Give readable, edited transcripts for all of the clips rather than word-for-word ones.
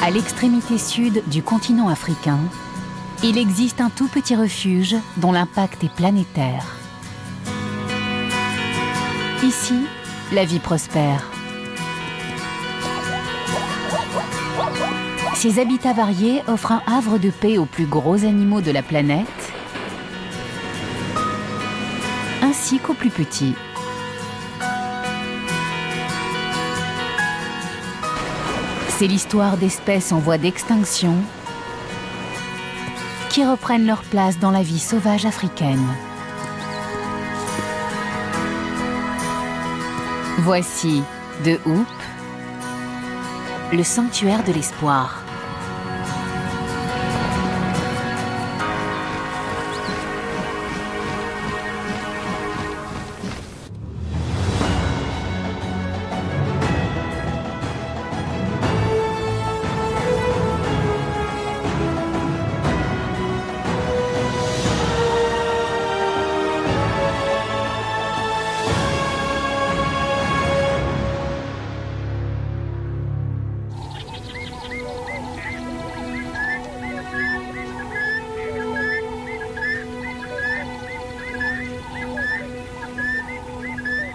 À l'extrémité sud du continent africain, il existe un tout petit refuge dont l'impact est planétaire. Ici, la vie prospère. Ces habitats variés offrent un havre de paix aux plus gros animaux de la planète, ainsi qu'aux plus petits. C'est l'histoire d'espèces en voie d'extinction qui reprennent leur place dans la vie sauvage africaine. Voici De Hoop, le sanctuaire de l'espoir.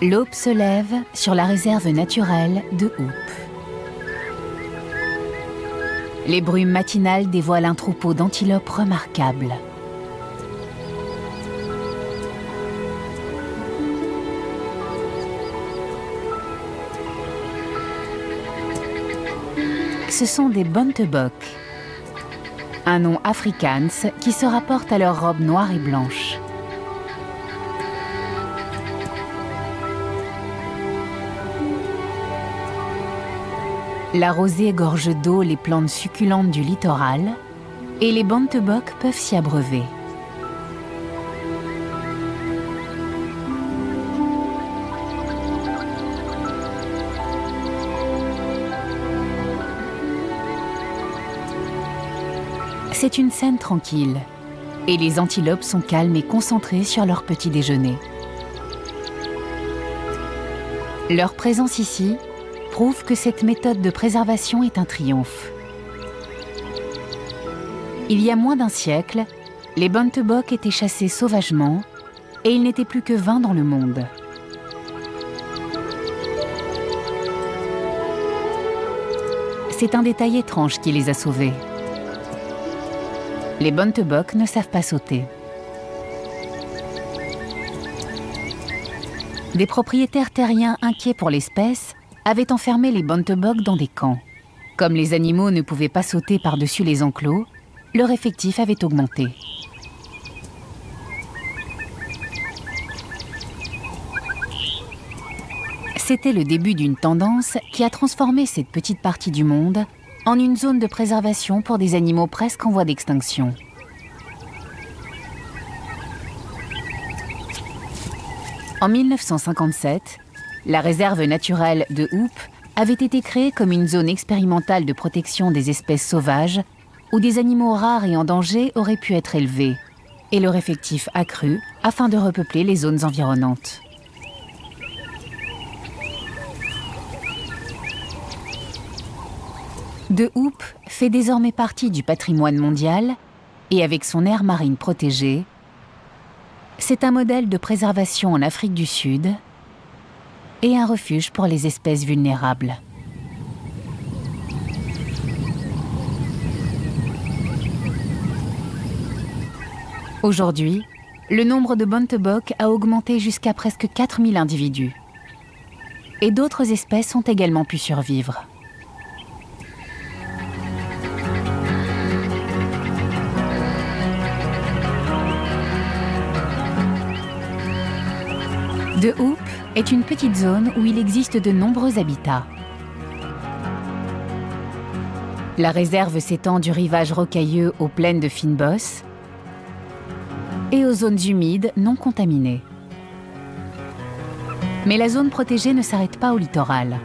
L'aube se lève sur la réserve naturelle de Hoop. Les brumes matinales dévoilent un troupeau d'antilopes remarquables. Ce sont des buntebok, un nom afrikaans qui se rapporte à leur robe noire et blanche. La rosée gorge d'eau les plantes succulentes du littoral et les buntebok peuvent s'y abreuver. C'est une scène tranquille et les antilopes sont calmes et concentrées sur leur petit déjeuner. Leur présence ici prouve que cette méthode de préservation est un triomphe. Il y a moins d'un siècle, les buntebok étaient chassés sauvagement et il n'était plus que 20 dans le monde. C'est un détail étrange qui les a sauvés. Les buntebok ne savent pas sauter. Des propriétaires terriens inquiets pour l'espèce avaient enfermé les buntebok dans des camps. Comme les animaux ne pouvaient pas sauter par-dessus les enclos, leur effectif avait augmenté. C'était le début d'une tendance qui a transformé cette petite partie du monde en une zone de préservation pour des animaux presque en voie d'extinction. En 1957, la réserve naturelle de Hoop avait été créée comme une zone expérimentale de protection des espèces sauvages où des animaux rares et en danger auraient pu être élevés et leur effectif accru afin de repeupler les zones environnantes. De Hoop fait désormais partie du patrimoine mondial et avec son aire marine protégée, c'est un modèle de préservation en Afrique du Sud et un refuge pour les espèces vulnérables. Aujourd'hui, le nombre de buntebok a augmenté jusqu'à presque 4000 individus. Et d'autres espèces ont également pu survivre. De Hoop est une petite zone où il existe de nombreux habitats. La réserve s'étend du rivage rocailleux aux plaines de Fynbos et aux zones humides non contaminées. Mais la zone protégée ne s'arrête pas au littoral.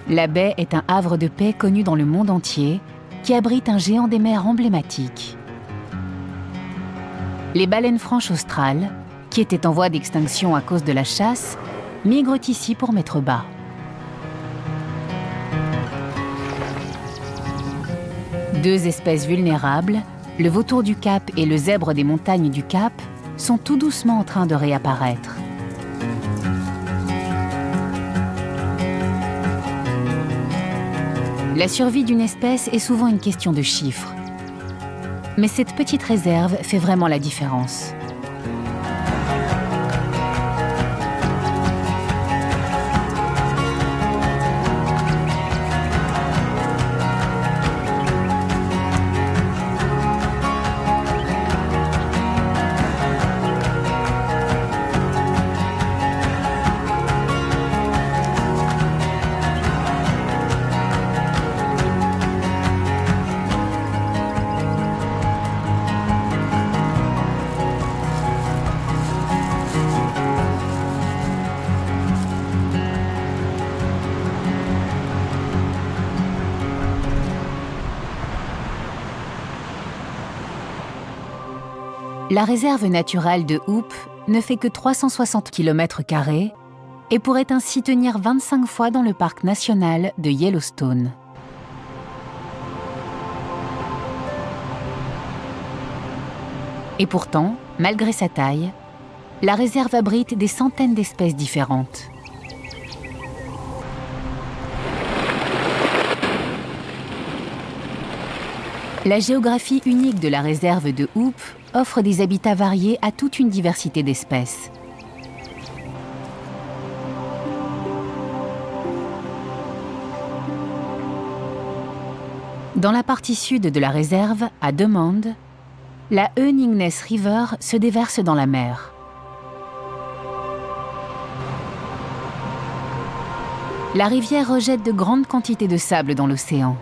La baie est un havre de paix connu dans le monde entier qui abrite un géant des mers emblématique. Les baleines franches australes, qui étaient en voie d'extinction à cause de la chasse, migrent ici pour mettre bas. Deux espèces vulnérables, le vautour du Cap et le zèbre des montagnes du Cap, sont tout doucement en train de réapparaître. La survie d'une espèce est souvent une question de chiffres. Mais cette petite réserve fait vraiment la différence. La réserve naturelle de Hoop ne fait que 360 km² et pourrait ainsi tenir 25 fois dans le parc national de Yellowstone. Et pourtant, malgré sa taille, la réserve abrite des centaines d'espèces différentes. La géographie unique de la réserve de Hoop offre des habitats variés à toute une diversité d'espèces. Dans la partie sud de la réserve, à Demond, la Hoeningnes River se déverse dans la mer. La rivière rejette de grandes quantités de sable dans l'océan.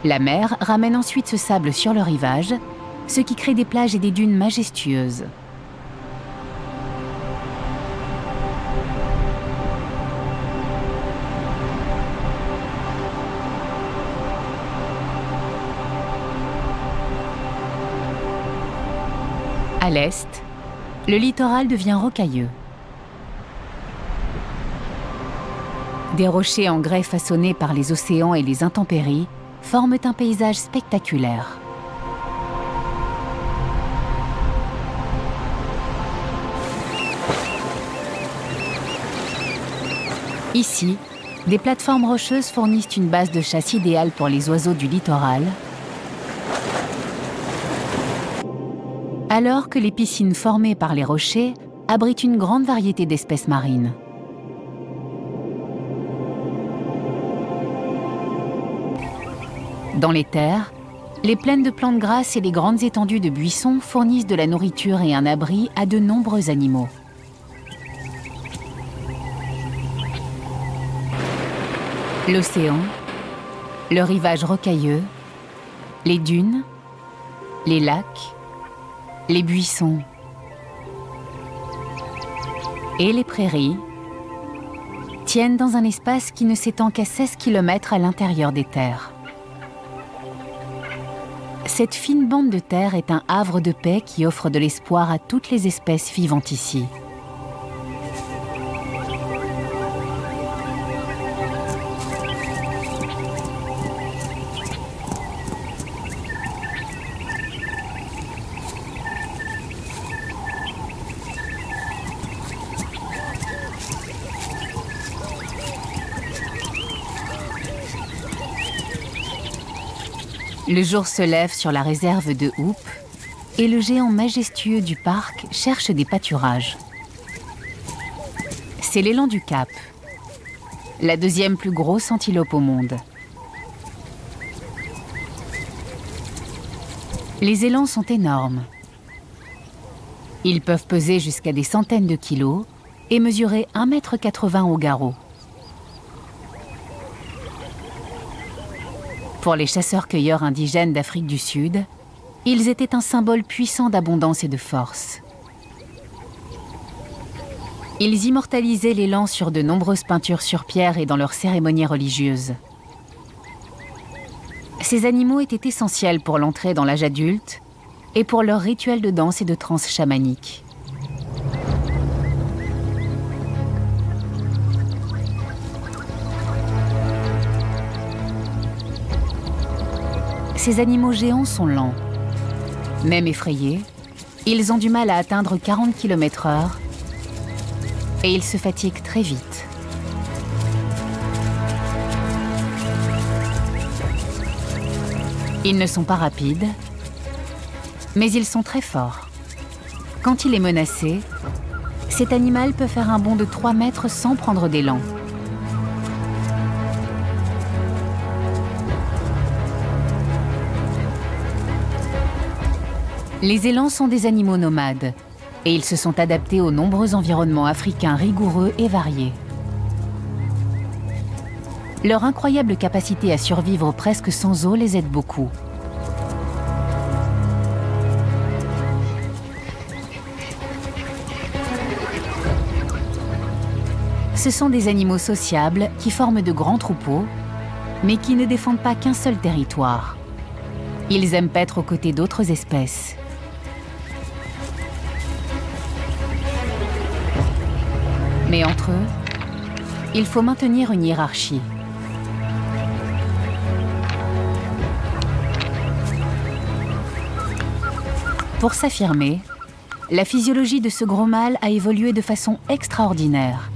La mer ramène ensuite ce sable sur le rivage, ce qui crée des plages et des dunes majestueuses. À l'est, le littoral devient rocailleux. Des rochers en grès façonnés par les océans et les intempéries forment un paysage spectaculaire. Ici, des plateformes rocheuses fournissent une base de chasse idéale pour les oiseaux du littoral, alors que les piscines formées par les rochers abritent une grande variété d'espèces marines. Dans les terres, les plaines de plantes grasses et les grandes étendues de buissons fournissent de la nourriture et un abri à de nombreux animaux. L'océan, le rivage rocailleux, les dunes, les lacs, les buissons et les prairies tiennent dans un espace qui ne s'étend qu'à 16 km à l'intérieur des terres. Cette fine bande de terre est un havre de paix qui offre de l'espoir à toutes les espèces vivant ici. Le jour se lève sur la réserve de Hoop et le géant majestueux du parc cherche des pâturages. C'est l'élan du Cap, la deuxième plus grosse antilope au monde. Les élans sont énormes. Ils peuvent peser jusqu'à des centaines de kilos et mesurer 1,80 m au garrot. Pour les chasseurs-cueilleurs indigènes d'Afrique du Sud, ils étaient un symbole puissant d'abondance et de force. Ils immortalisaient l'élan sur de nombreuses peintures sur pierre et dans leurs cérémonies religieuses. Ces animaux étaient essentiels pour l'entrée dans l'âge adulte et pour leurs rituels de danse et de transe chamanique. Ces animaux géants sont lents. Même effrayés, ils ont du mal à atteindre 40 km/h et ils se fatiguent très vite. Ils ne sont pas rapides, mais ils sont très forts. Quand il est menacé, cet animal peut faire un bond de 3 mètres sans prendre d'élan. Les élans sont des animaux nomades et ils se sont adaptés aux nombreux environnements africains rigoureux et variés. Leur incroyable capacité à survivre presque sans eau les aide beaucoup. Ce sont des animaux sociables qui forment de grands troupeaux, mais qui ne défendent pas qu'un seul territoire. Ils aiment paître aux côtés d'autres espèces. Mais entre eux, il faut maintenir une hiérarchie. Pour s'affirmer, la physiologie de ce gros mâle a évolué de façon extraordinaire.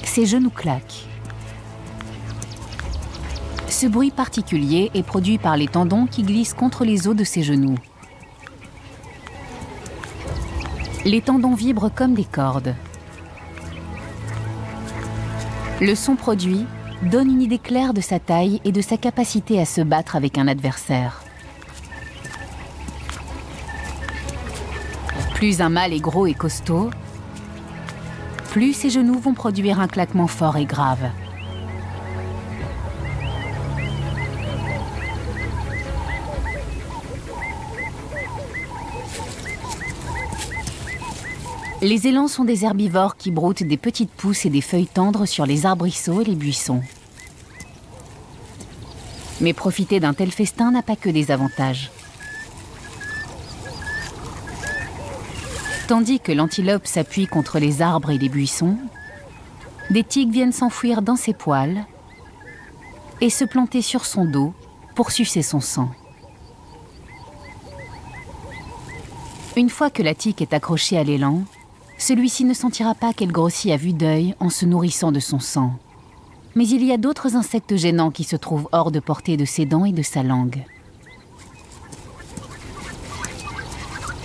Ses genoux claquent. Ce bruit particulier est produit par les tendons qui glissent contre les os de ses genoux. Les tendons vibrent comme des cordes. Le son produit donne une idée claire de sa taille et de sa capacité à se battre avec un adversaire. Plus un mâle est gros et costaud, plus ses genoux vont produire un claquement fort et grave. Les élans sont des herbivores qui broutent des petites pousses et des feuilles tendres sur les arbrisseaux et les buissons. Mais profiter d'un tel festin n'a pas que des avantages. Tandis que l'antilope s'appuie contre les arbres et les buissons, des tigres viennent s'enfouir dans ses poils et se planter sur son dos pour sucer son sang. Une fois que la tique est accrochée à l'élan, celui-ci ne sentira pas qu'elle grossit à vue d'œil en se nourrissant de son sang. Mais il y a d'autres insectes gênants qui se trouvent hors de portée de ses dents et de sa langue.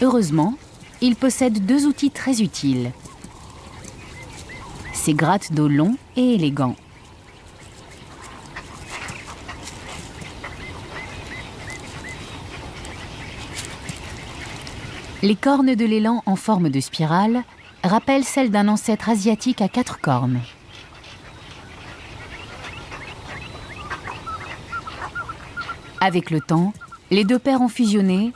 Heureusement, il possède 2 outils très utiles. Ses gratte d'eau longs et élégants. Les cornes de l'élan en forme de spirale rappellent celles d'un ancêtre asiatique à 4 cornes. Avec le temps, les 2 paires ont fusionné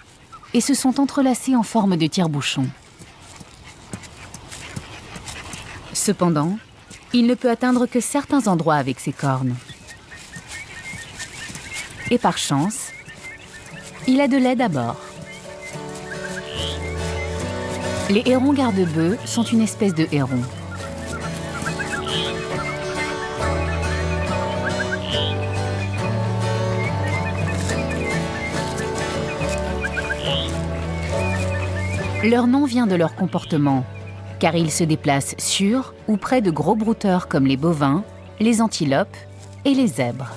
et se sont entrelacées en forme de tire-bouchon. Cependant, il ne peut atteindre que certains endroits avec ses cornes. Et par chance, il a de l'aide à bord. Les hérons garde-bœufs sont une espèce de héron. Leur nom vient de leur comportement, car ils se déplacent sur ou près de gros brouteurs comme les bovins, les antilopes et les zèbres.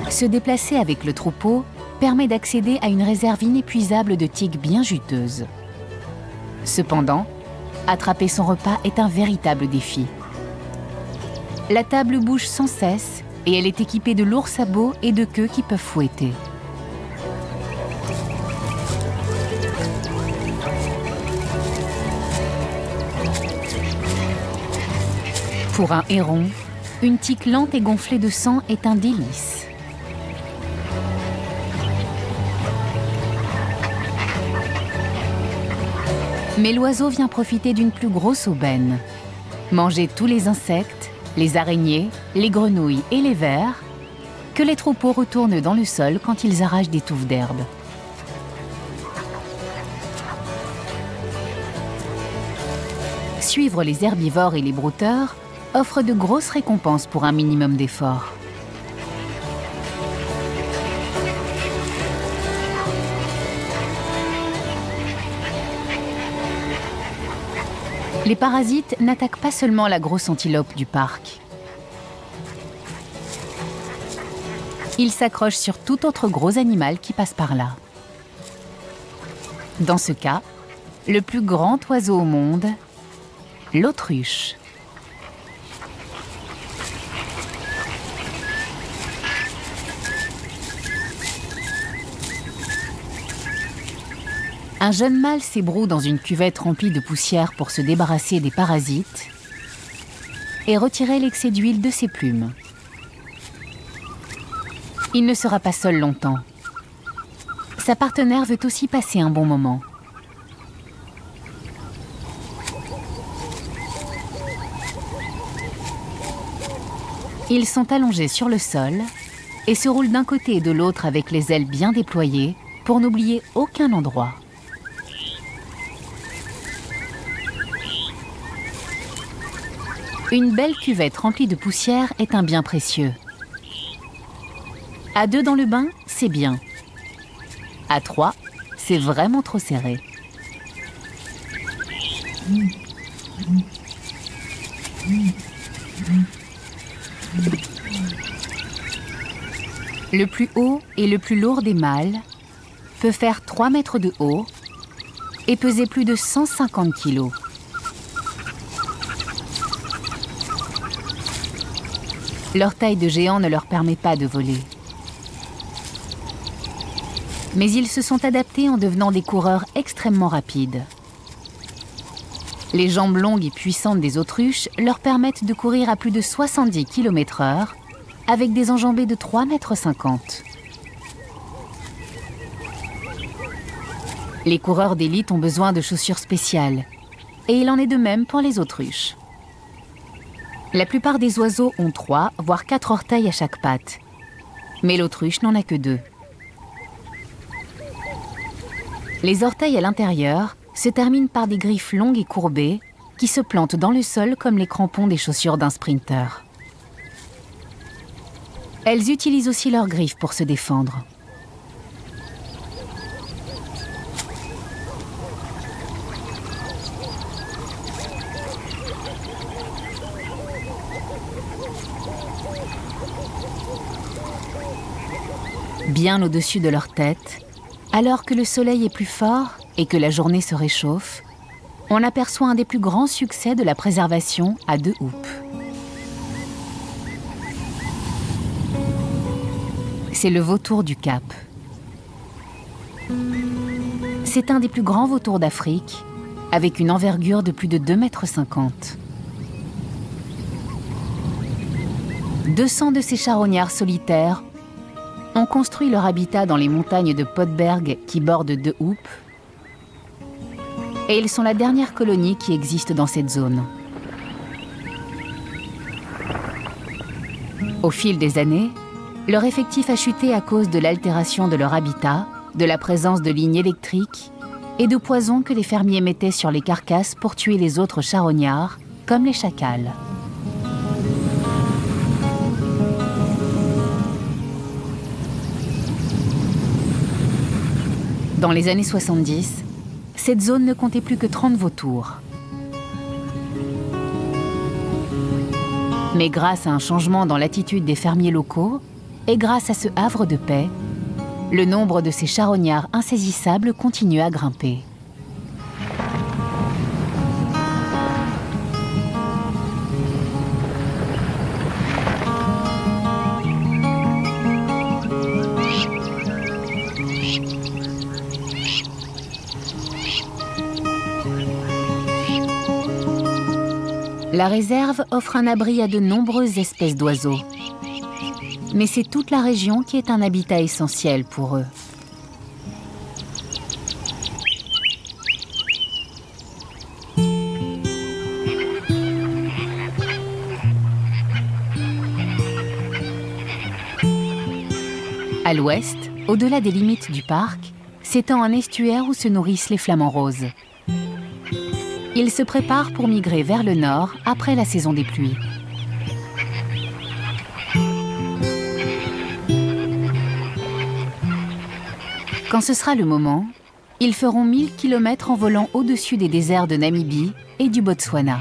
Se déplacer avec le troupeau permet d'accéder à une réserve inépuisable de tiques bien juteuses. Cependant, attraper son repas est un véritable défi. La table bouge sans cesse et elle est équipée de lourds sabots et de queues qui peuvent fouetter. Pour un héron, une tique lente et gonflée de sang est un délice. Mais l'oiseau vient profiter d'une plus grosse aubaine. Manger tous les insectes, les araignées, les grenouilles et les vers, que les troupeaux retournent dans le sol quand ils arrachent des touffes d'herbe. Suivre les herbivores et les brouteurs offre de grosses récompenses pour un minimum d'effort. Les parasites n'attaquent pas seulement la grosse antilope du parc. Ils s'accrochent sur tout autre gros animal qui passe par là. Dans ce cas, le plus grand oiseau au monde, l'autruche. Un jeune mâle s'ébroue dans une cuvette remplie de poussière pour se débarrasser des parasites et retirer l'excès d'huile de ses plumes. Il ne sera pas seul longtemps. Sa partenaire veut aussi passer un bon moment. Ils sont allongés sur le sol et se roulent d'un côté et de l'autre avec les ailes bien déployées pour n'oublier aucun endroit. Une belle cuvette remplie de poussière est un bien précieux. À 2 dans le bain, c'est bien. À 3, c'est vraiment trop serré. Le plus haut et le plus lourd des mâles peut faire 3 mètres de haut et peser plus de 150 kilos. Leur taille de géant ne leur permet pas de voler. Mais ils se sont adaptés en devenant des coureurs extrêmement rapides. Les jambes longues et puissantes des autruches leur permettent de courir à plus de 70 km/h avec des enjambées de 3,50 m. Les coureurs d'élite ont besoin de chaussures spéciales et il en est de même pour les autruches. La plupart des oiseaux ont 3, voire 4 orteils à chaque patte. Mais l'autruche n'en a que 2. Les orteils à l'intérieur se terminent par des griffes longues et courbées qui se plantent dans le sol comme les crampons des chaussures d'un sprinter. Elles utilisent aussi leurs griffes pour se défendre. Bien au-dessus de leur tête, alors que le soleil est plus fort et que la journée se réchauffe, on aperçoit un des plus grands succès de la préservation à 2 houppes. C'est le vautour du Cap. C'est un des plus grands vautours d'Afrique, avec une envergure de plus de 2,50 m. 200 de ces charognards solitaires ont construit leur habitat dans les montagnes de Podberg qui bordent 2 houppes. Et ils sont la dernière colonie qui existe dans cette zone. Au fil des années, leur effectif a chuté à cause de l'altération de leur habitat, de la présence de lignes électriques et de poisons que les fermiers mettaient sur les carcasses pour tuer les autres charognards, comme les chacals. Dans les années 70, cette zone ne comptait plus que 30 vautours. Mais grâce à un changement dans l'attitude des fermiers locaux et grâce à ce havre de paix, le nombre de ces charognards insaisissables continue à grimper. La réserve offre un abri à de nombreuses espèces d'oiseaux. Mais c'est toute la région qui est un habitat essentiel pour eux. À l'ouest, au-delà des limites du parc, s'étend un estuaire où se nourrissent les flamants roses. ils se préparent pour migrer vers le nord après la saison des pluies. Quand ce sera le moment, ils feront 1000 km en volant au-dessus des déserts de Namibie et du Botswana.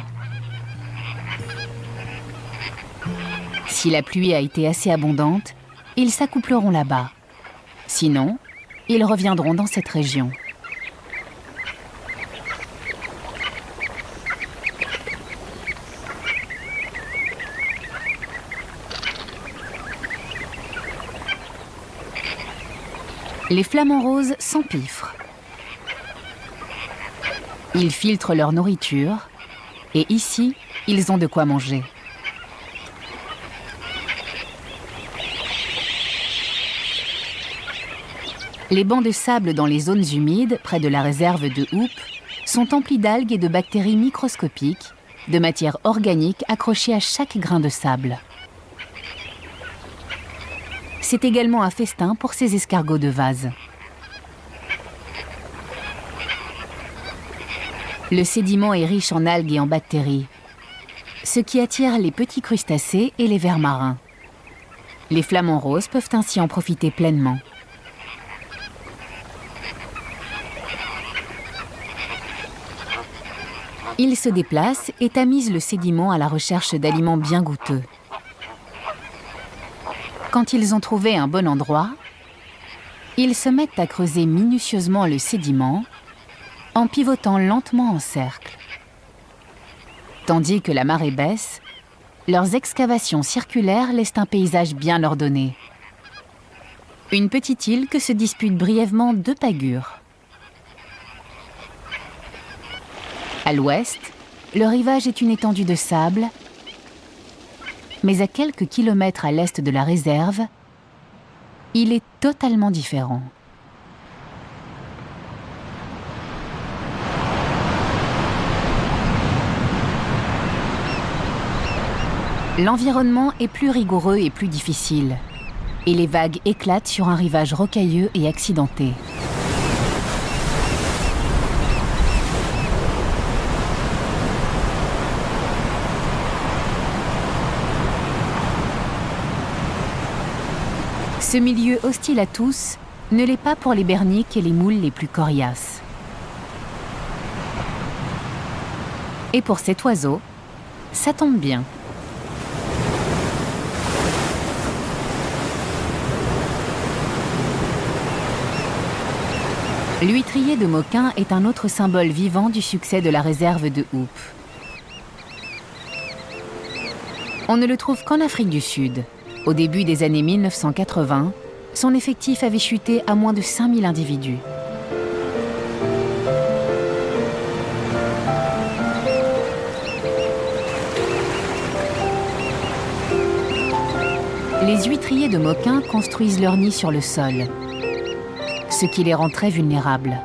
Si la pluie a été assez abondante, ils s'accoupleront là-bas. Sinon, ils reviendront dans cette région. Les flamants roses s'empiffrent. Ils filtrent leur nourriture et ici, ils ont de quoi manger. Les bancs de sable dans les zones humides, près de la réserve de Hoop, sont emplis d'algues et de bactéries microscopiques, de matière organique accrochée à chaque grain de sable. C'est également un festin pour ces escargots de vase. Le sédiment est riche en algues et en bactéries, ce qui attire les petits crustacés et les vers marins. Les flamants roses peuvent ainsi en profiter pleinement. Ils se déplacent et tamisent le sédiment à la recherche d'aliments bien goûteux. Quand ils ont trouvé un bon endroit, ils se mettent à creuser minutieusement le sédiment en pivotant lentement en cercle. Tandis que la marée baisse, leurs excavations circulaires laissent un paysage bien ordonné. Une petite île que se disputent brièvement deux pagures. À l'ouest, le rivage est une étendue de sable, mais à quelques kilomètres à l'est de la réserve, il est totalement différent. L'environnement est plus rigoureux et plus difficile, et les vagues éclatent sur un rivage rocailleux et accidenté. Ce milieu hostile à tous ne l'est pas pour les berniques et les moules les plus coriaces. Et pour cet oiseau, ça tombe bien. L'huîtrier de Moquin est un autre symbole vivant du succès de la réserve de Hoop. On ne le trouve qu'en Afrique du Sud. Au début des années 1980, son effectif avait chuté à moins de 5000 individus. Les huîtriers de Moquin construisent leur nid sur le sol, ce qui les rend très vulnérables.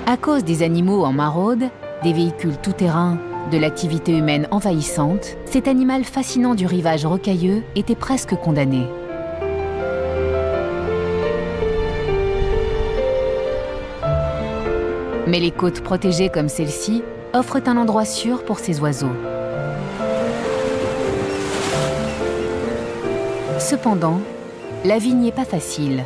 À cause des animaux en maraude, des véhicules tout-terrain, de l'activité humaine envahissante, cet animal fascinant du rivage rocailleux était presque condamné. Mais les côtes protégées comme celle-ci offrent un endroit sûr pour ces oiseaux. Cependant, la vie n'y est pas facile.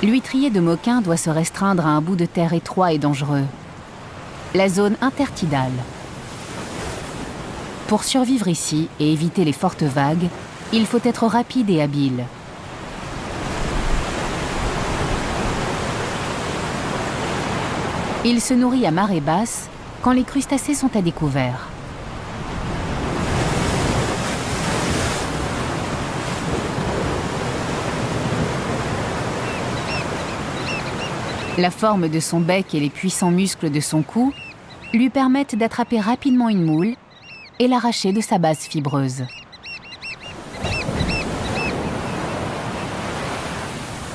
L'huîtrier de Moquin doit se restreindre à un bout de terre étroit et dangereux, la zone intertidale. Pour survivre ici et éviter les fortes vagues, il faut être rapide et habile. Il se nourrit à marée basse quand les crustacés sont à découvert. La forme de son bec et les puissants muscles de son cou lui permettent d'attraper rapidement une moule et l'arracher de sa base fibreuse.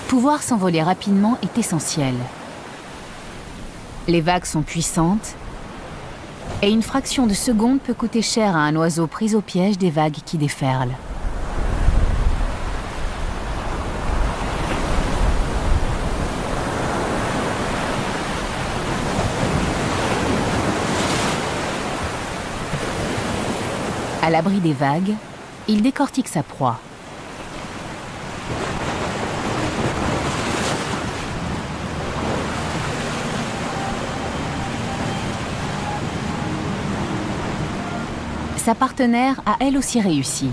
Pouvoir s'envoler rapidement est essentiel. Les vagues sont puissantes et une fraction de seconde peut coûter cher à un oiseau pris au piège des vagues qui déferlent. À l'abri des vagues, il décortique sa proie. Sa partenaire a elle aussi réussi.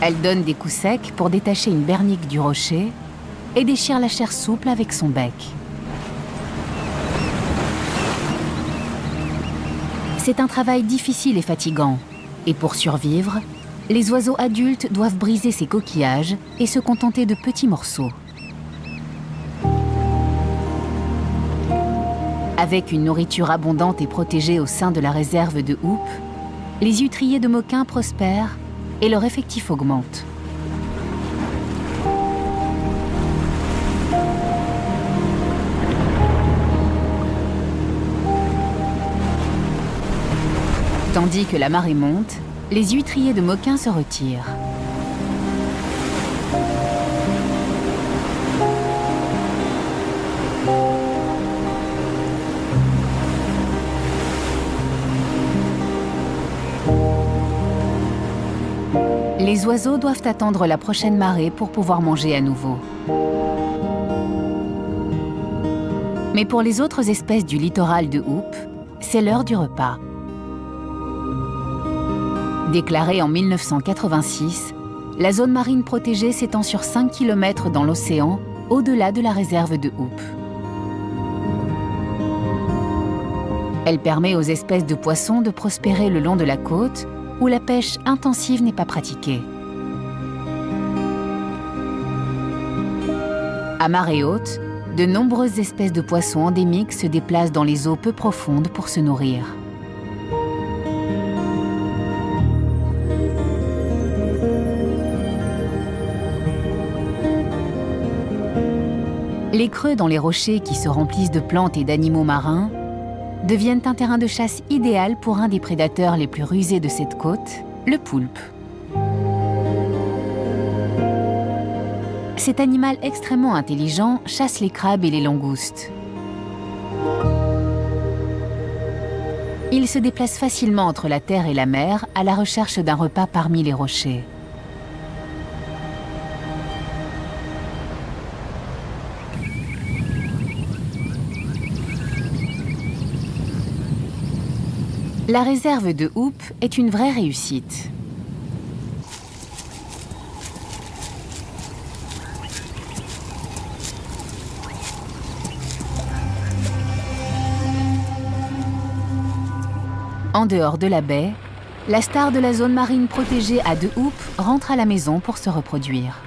Elle donne des coups secs pour détacher une bernique du rocher et déchire la chair souple avec son bec. C'est un travail difficile et fatigant. Et pour survivre, les oiseaux adultes doivent briser ces coquillages et se contenter de petits morceaux. Avec une nourriture abondante et protégée au sein de la réserve de Hoop, les huîtriers de Moquin prospèrent et leur effectif augmente. Tandis que la marée monte, les huîtriers de Moquin se retirent. Les oiseaux doivent attendre la prochaine marée pour pouvoir manger à nouveau. Mais pour les autres espèces du littoral de Hoop, c'est l'heure du repas. Déclarée en 1986, la zone marine protégée s'étend sur 5 km dans l'océan, au-delà de la réserve de Hoop. Elle permet aux espèces de poissons de prospérer le long de la côte, où la pêche intensive n'est pas pratiquée. À marée haute, de nombreuses espèces de poissons endémiques se déplacent dans les eaux peu profondes pour se nourrir. Les creux dans les rochers qui se remplissent de plantes et d'animaux marins deviennent un terrain de chasse idéal pour un des prédateurs les plus rusés de cette côte, le poulpe. Cet animal extrêmement intelligent chasse les crabes et les langoustes. Il se déplace facilement entre la terre et la mer à la recherche d'un repas parmi les rochers. La réserve de Hoop est une vraie réussite. En dehors de la baie, la star de la zone marine protégée à De Hoop rentre à la maison pour se reproduire.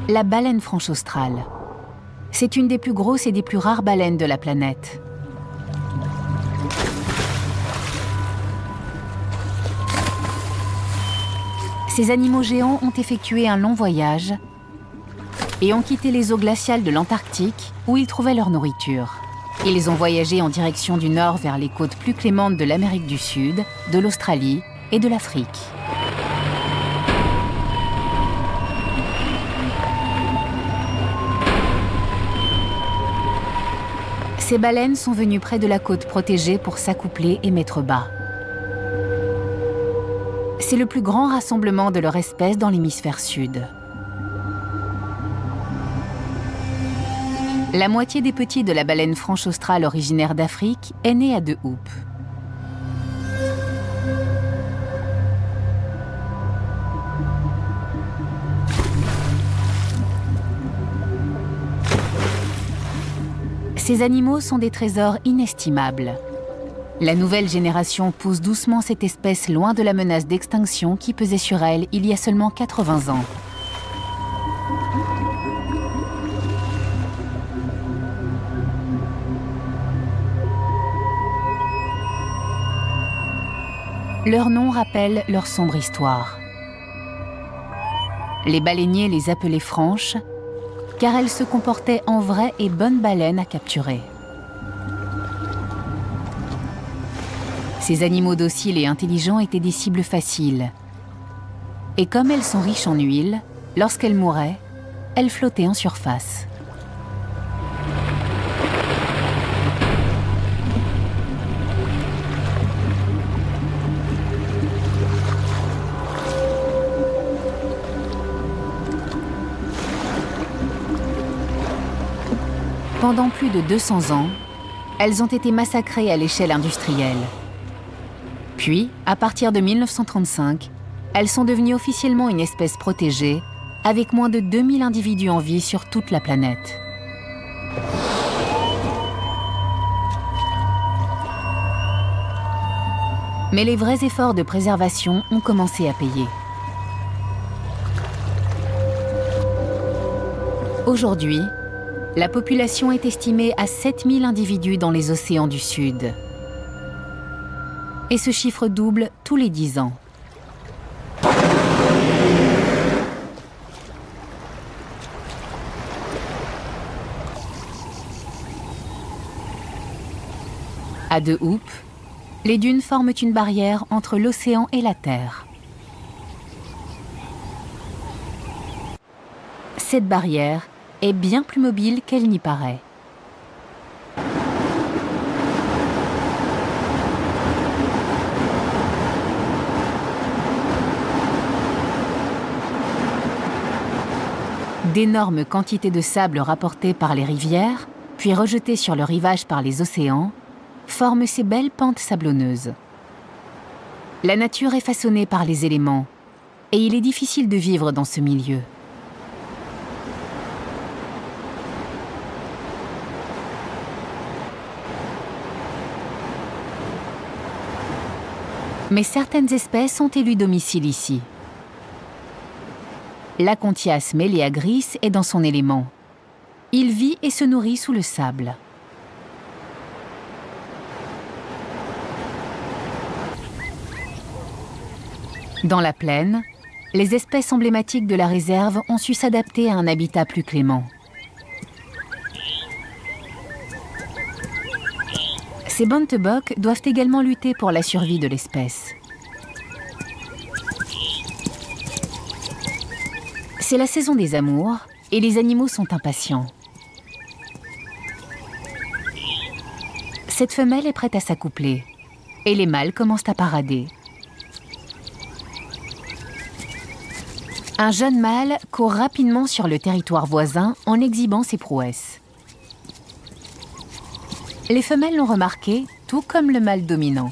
La baleine franche australe. C'est une des plus grosses et des plus rares baleines de la planète. Ces animaux géants ont effectué un long voyage et ont quitté les eaux glaciales de l'Antarctique où ils trouvaient leur nourriture. Ils ont voyagé en direction du nord vers les côtes plus clémentes de l'Amérique du Sud, de l'Australie et de l'Afrique. Ces baleines sont venues près de la côte protégée pour s'accoupler et mettre bas. C'est le plus grand rassemblement de leur espèce dans l'hémisphère sud. La moitié des petits de la baleine franche australe originaire d'Afrique est née à De Hoop. Ces animaux sont des trésors inestimables. La nouvelle génération pousse doucement cette espèce loin de la menace d'extinction qui pesait sur elle il y a seulement 80 ans. Leur nom rappelle leur sombre histoire. Les baleiniers les appelaient franches, car elles se comportaient en vraies et bonnes baleines à capturer. Ces animaux dociles et intelligents étaient des cibles faciles. Et comme elles sont riches en huile, lorsqu'elles mouraient, elles flottaient en surface. Pendant plus de 200 ans, elles ont été massacrées à l'échelle industrielle. Puis, à partir de 1935, elles sont devenues officiellement une espèce protégée, avec moins de 2000 individus en vie sur toute la planète. Mais les vrais efforts de préservation ont commencé à payer. Aujourd'hui, la population est estimée à 7000 individus dans les océans du Sud. Et ce chiffre double tous les 10 ans. À De Hoop, les dunes forment une barrière entre l'océan et la Terre. Cette barrière est bien plus mobile qu'elle n'y paraît. D'énormes quantités de sable rapportées par les rivières, puis rejetées sur le rivage par les océans, forment ces belles pentes sablonneuses. La nature est façonnée par les éléments, et il est difficile de vivre dans ce milieu. Mais certaines espèces ont élu domicile ici. L'Acontias meleagris est dans son élément. Il vit et se nourrit sous le sable. Dans la plaine, les espèces emblématiques de la réserve ont su s'adapter à un habitat plus clément. Ces bontebok doivent également lutter pour la survie de l'espèce. C'est la saison des amours et les animaux sont impatients. Cette femelle est prête à s'accoupler et les mâles commencent à parader. Un jeune mâle court rapidement sur le territoire voisin en exhibant ses prouesses. Les femelles l'ont remarqué, tout comme le mâle dominant.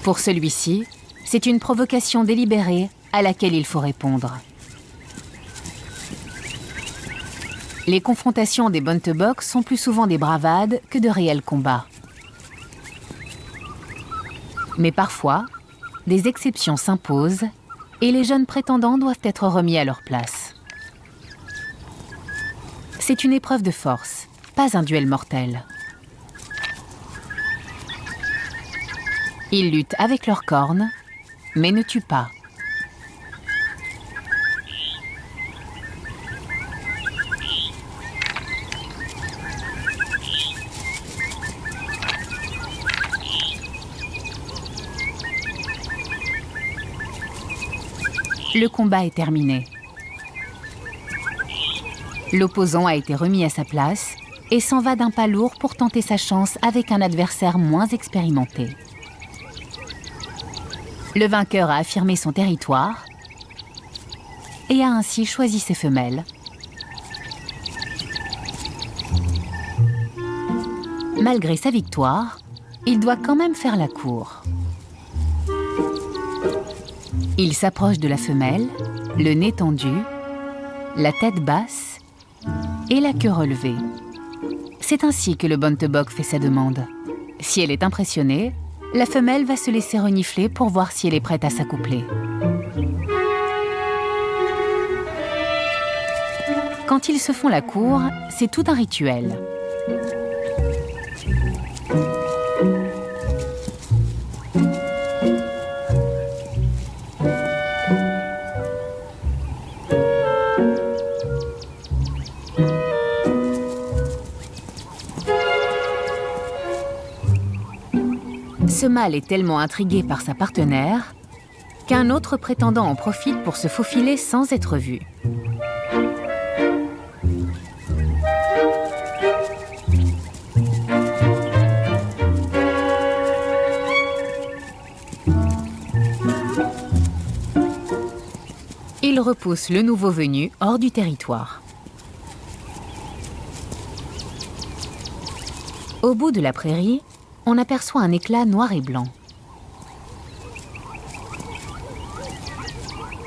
Pour celui-ci, c'est une provocation délibérée à laquelle il faut répondre. Les confrontations des bontebok sont plus souvent des bravades que de réels combats. Mais parfois, des exceptions s'imposent et les jeunes prétendants doivent être remis à leur place. C'est une épreuve de force, pas un duel mortel. Ils luttent avec leurs cornes, mais ne tuent pas. Le combat est terminé. L'opposant a été remis à sa place et s'en va d'un pas lourd pour tenter sa chance avec un adversaire moins expérimenté. Le vainqueur a affirmé son territoire et a ainsi choisi ses femelles. Malgré sa victoire, il doit quand même faire la cour. Il s'approche de la femelle, le nez tendu, la tête basse et la queue relevée. C'est ainsi que le bontebok fait sa demande. Si elle est impressionnée, la femelle va se laisser renifler pour voir si elle est prête à s'accoupler. Quand ils se font la cour, c'est tout un rituel. Ce mâle est tellement intrigué par sa partenaire qu'un autre prétendant en profite pour se faufiler sans être vu. Il repousse le nouveau venu hors du territoire. Au bout de la prairie, on aperçoit un éclat noir et blanc.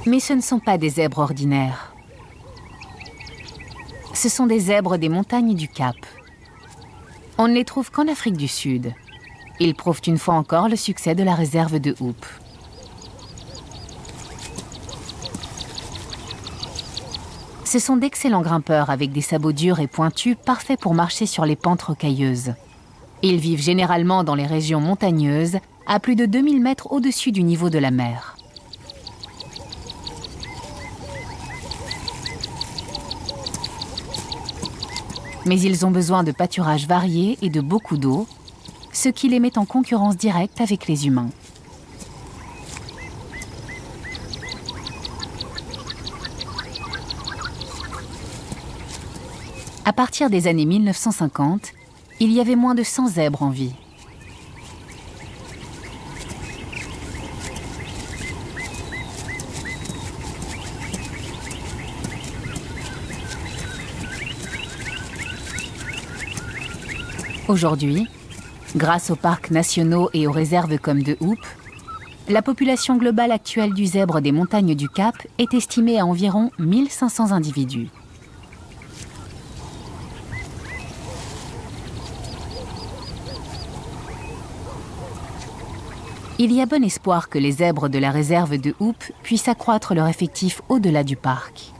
Mais ce ne sont pas des zèbres ordinaires. Ce sont des zèbres des montagnes du Cap. On ne les trouve qu'en Afrique du Sud. Ils prouvent une fois encore le succès de la réserve de Hoop. Ce sont d'excellents grimpeurs avec des sabots durs et pointus, parfaits pour marcher sur les pentes rocailleuses. Ils vivent généralement dans les régions montagneuses, à plus de 2000 mètres au-dessus du niveau de la mer. Mais ils ont besoin de pâturages variés et de beaucoup d'eau, ce qui les met en concurrence directe avec les humains. À partir des années 1950, il y avait moins de 100 zèbres en vie. Aujourd'hui, grâce aux parcs nationaux et aux réserves comme de Hoop, la population globale actuelle du zèbre des montagnes du Cap est estimée à environ 1500 individus. Il y a bon espoir que les zèbres de la réserve de Hoop puissent accroître leur effectif au-delà du parc.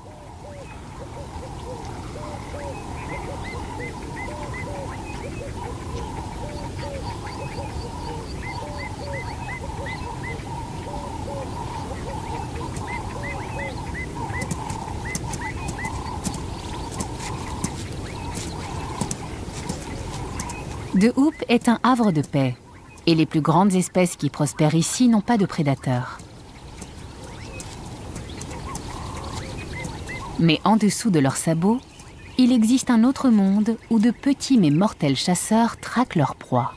De Hoop est un havre de paix. Et les plus grandes espèces qui prospèrent ici n'ont pas de prédateurs. Mais en dessous de leurs sabots, il existe un autre monde où de petits mais mortels chasseurs traquent leurs proies.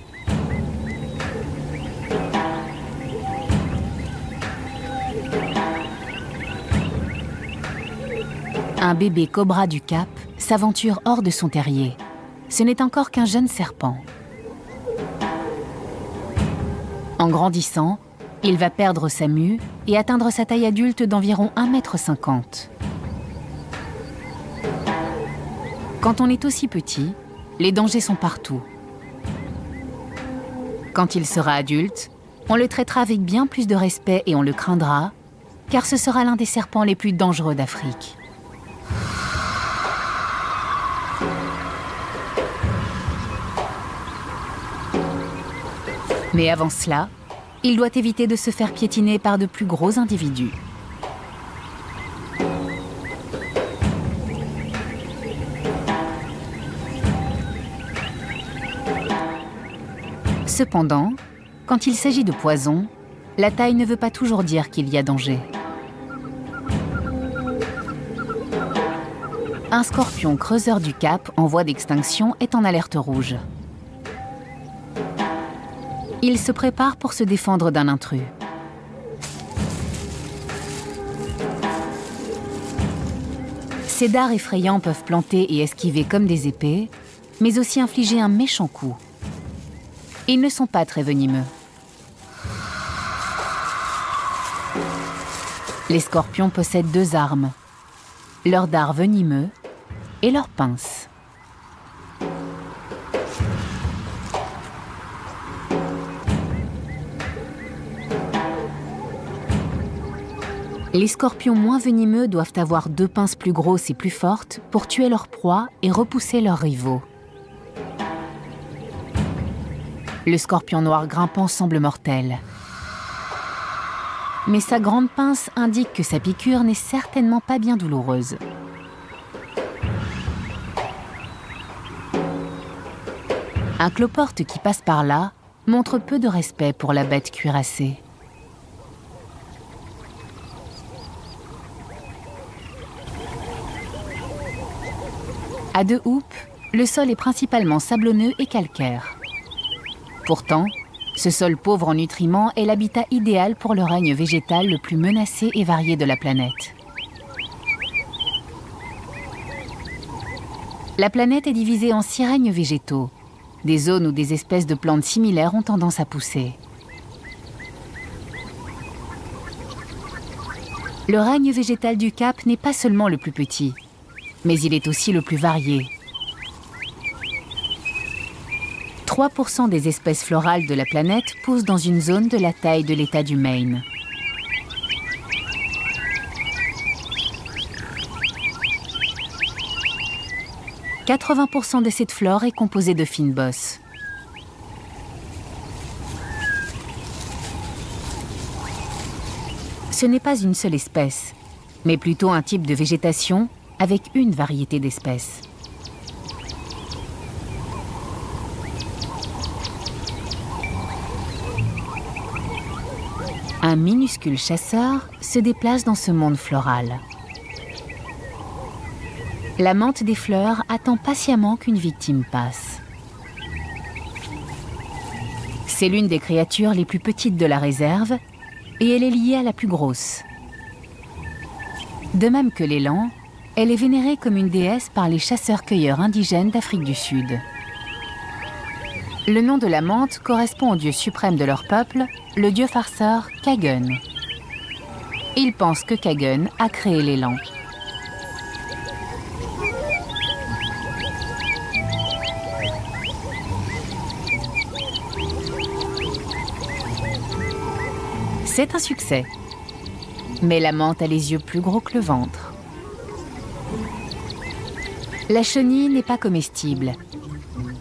Un bébé cobra du Cap s'aventure hors de son terrier. Ce n'est encore qu'un jeune serpent. En grandissant, il va perdre sa mue et atteindre sa taille adulte d'environ 1,50 m. Quand on est aussi petit, les dangers sont partout. Quand il sera adulte, on le traitera avec bien plus de respect et on le craindra, car ce sera l'un des serpents les plus dangereux d'Afrique. Mais avant cela, il doit éviter de se faire piétiner par de plus gros individus. Cependant, quand il s'agit de poison, la taille ne veut pas toujours dire qu'il y a danger. Un scorpion creuseur du Cap en voie d'extinction est en alerte rouge. Il se prépare pour se défendre d'un intrus. Ces dards effrayants peuvent planter et esquiver comme des épées, mais aussi infliger un méchant coup. Ils ne sont pas très venimeux. Les scorpions possèdent deux armes, leur dard venimeux et leur pince. Les scorpions moins venimeux doivent avoir deux pinces plus grosses et plus fortes pour tuer leur proie et repousser leurs rivaux. Le scorpion noir grimpant semble mortel. Mais sa grande pince indique que sa piqûre n'est certainement pas bien douloureuse. Un cloporte qui passe par là montre peu de respect pour la bête cuirassée. À De Hoop, le sol est principalement sablonneux et calcaire. Pourtant, ce sol pauvre en nutriments est l'habitat idéal pour le règne végétal le plus menacé et varié de la planète. La planète est divisée en 6 règnes végétaux, des zones où des espèces de plantes similaires ont tendance à pousser. Le règne végétal du Cap n'est pas seulement le plus petit, mais il est aussi le plus varié. 3% des espèces florales de la planète poussent dans une zone de la taille de l'État du Maine. « 80% de cette flore est composée de fynbos. Ce n'est pas une seule espèce, mais plutôt un type de végétation avec une variété d'espèces. Un minuscule chasseur se déplace dans ce monde floral. La menthe des fleurs attend patiemment qu'une victime passe. C'est l'une des créatures les plus petites de la réserve et elle est liée à la plus grosse. De même que l'élan, elle est vénérée comme une déesse par les chasseurs-cueilleurs indigènes d'Afrique du Sud. Le nom de la menthe correspond au dieu suprême de leur peuple, le dieu farceur Kagun. Ils pensent que Kagun a créé l'élan. C'est un succès. Mais la menthe a les yeux plus gros que le ventre. La chenille n'est pas comestible,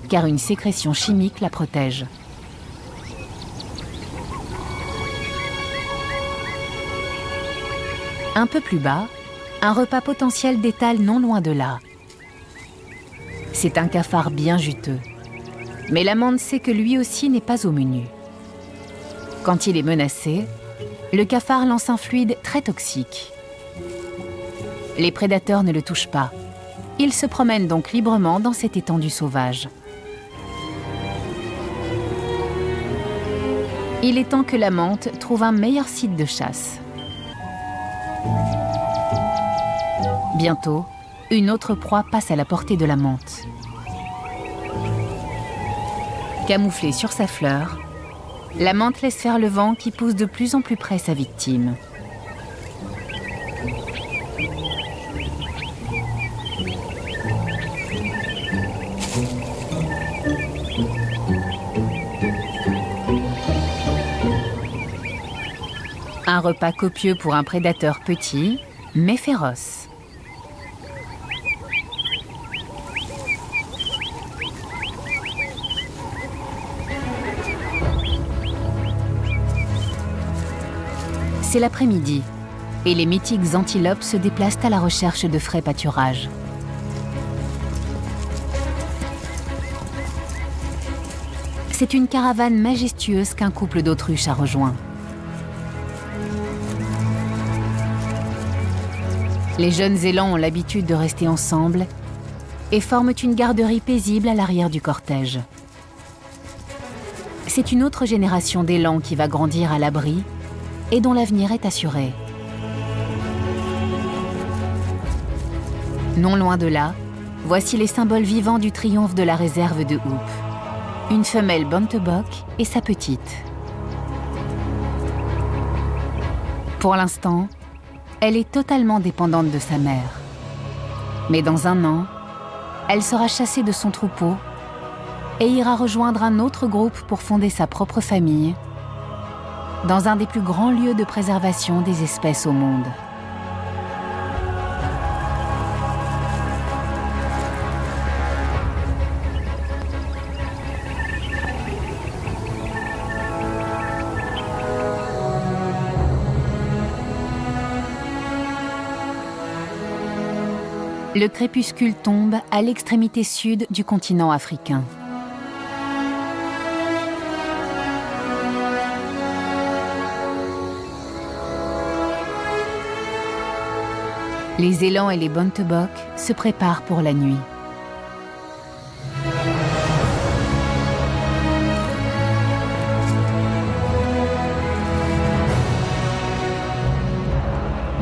car une sécrétion chimique la protège. Un peu plus bas, un repas potentiel d'étal non loin de là. C'est un cafard bien juteux, mais la menthe sait que lui aussi n'est pas au menu. Quand il est menacé, le cafard lance un fluide très toxique. Les prédateurs ne le touchent pas. Il se promène donc librement dans cette étendue sauvage. Il est temps que la menthe trouve un meilleur site de chasse. Bientôt, une autre proie passe à la portée de la menthe. Camouflée sur sa fleur, la menthe laisse faire le vent qui pousse de plus en plus près sa victime. Un repas copieux pour un prédateur petit, mais féroce. C'est l'après-midi, et les mythiques antilopes se déplacent à la recherche de frais pâturages. C'est une caravane majestueuse qu'un couple d'autruches a rejoint. Les jeunes élans ont l'habitude de rester ensemble et forment une garderie paisible à l'arrière du cortège. C'est une autre génération d'élans qui va grandir à l'abri et dont l'avenir est assuré. Non loin de là, voici les symboles vivants du triomphe de la réserve de Hoop. Une femelle bontebok et sa petite. Pour l'instant, elle est totalement dépendante de sa mère. Mais dans un an, elle sera chassée de son troupeau et ira rejoindre un autre groupe pour fonder sa propre famille dans un des plus grands lieux de préservation des espèces au monde. Le crépuscule tombe à l'extrémité sud du continent africain. Les élans et les bontebok se préparent pour la nuit.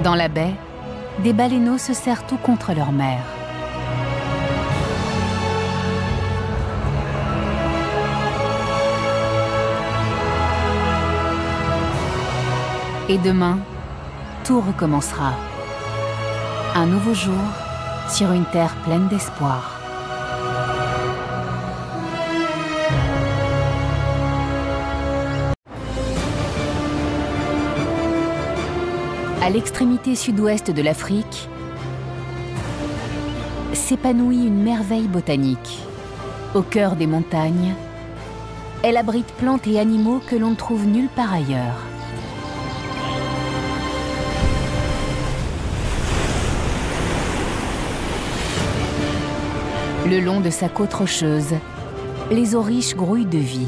Dans la baie, des baleineaux se serrent tout contre leur mère. Et demain, tout recommencera. Un nouveau jour sur une terre pleine d'espoir. À l'extrémité sud-ouest de l'Afrique, s'épanouit une merveille botanique. Au cœur des montagnes, elle abrite plantes et animaux que l'on ne trouve nulle part ailleurs. Le long de sa côte rocheuse, les eaux riches grouillent de vie.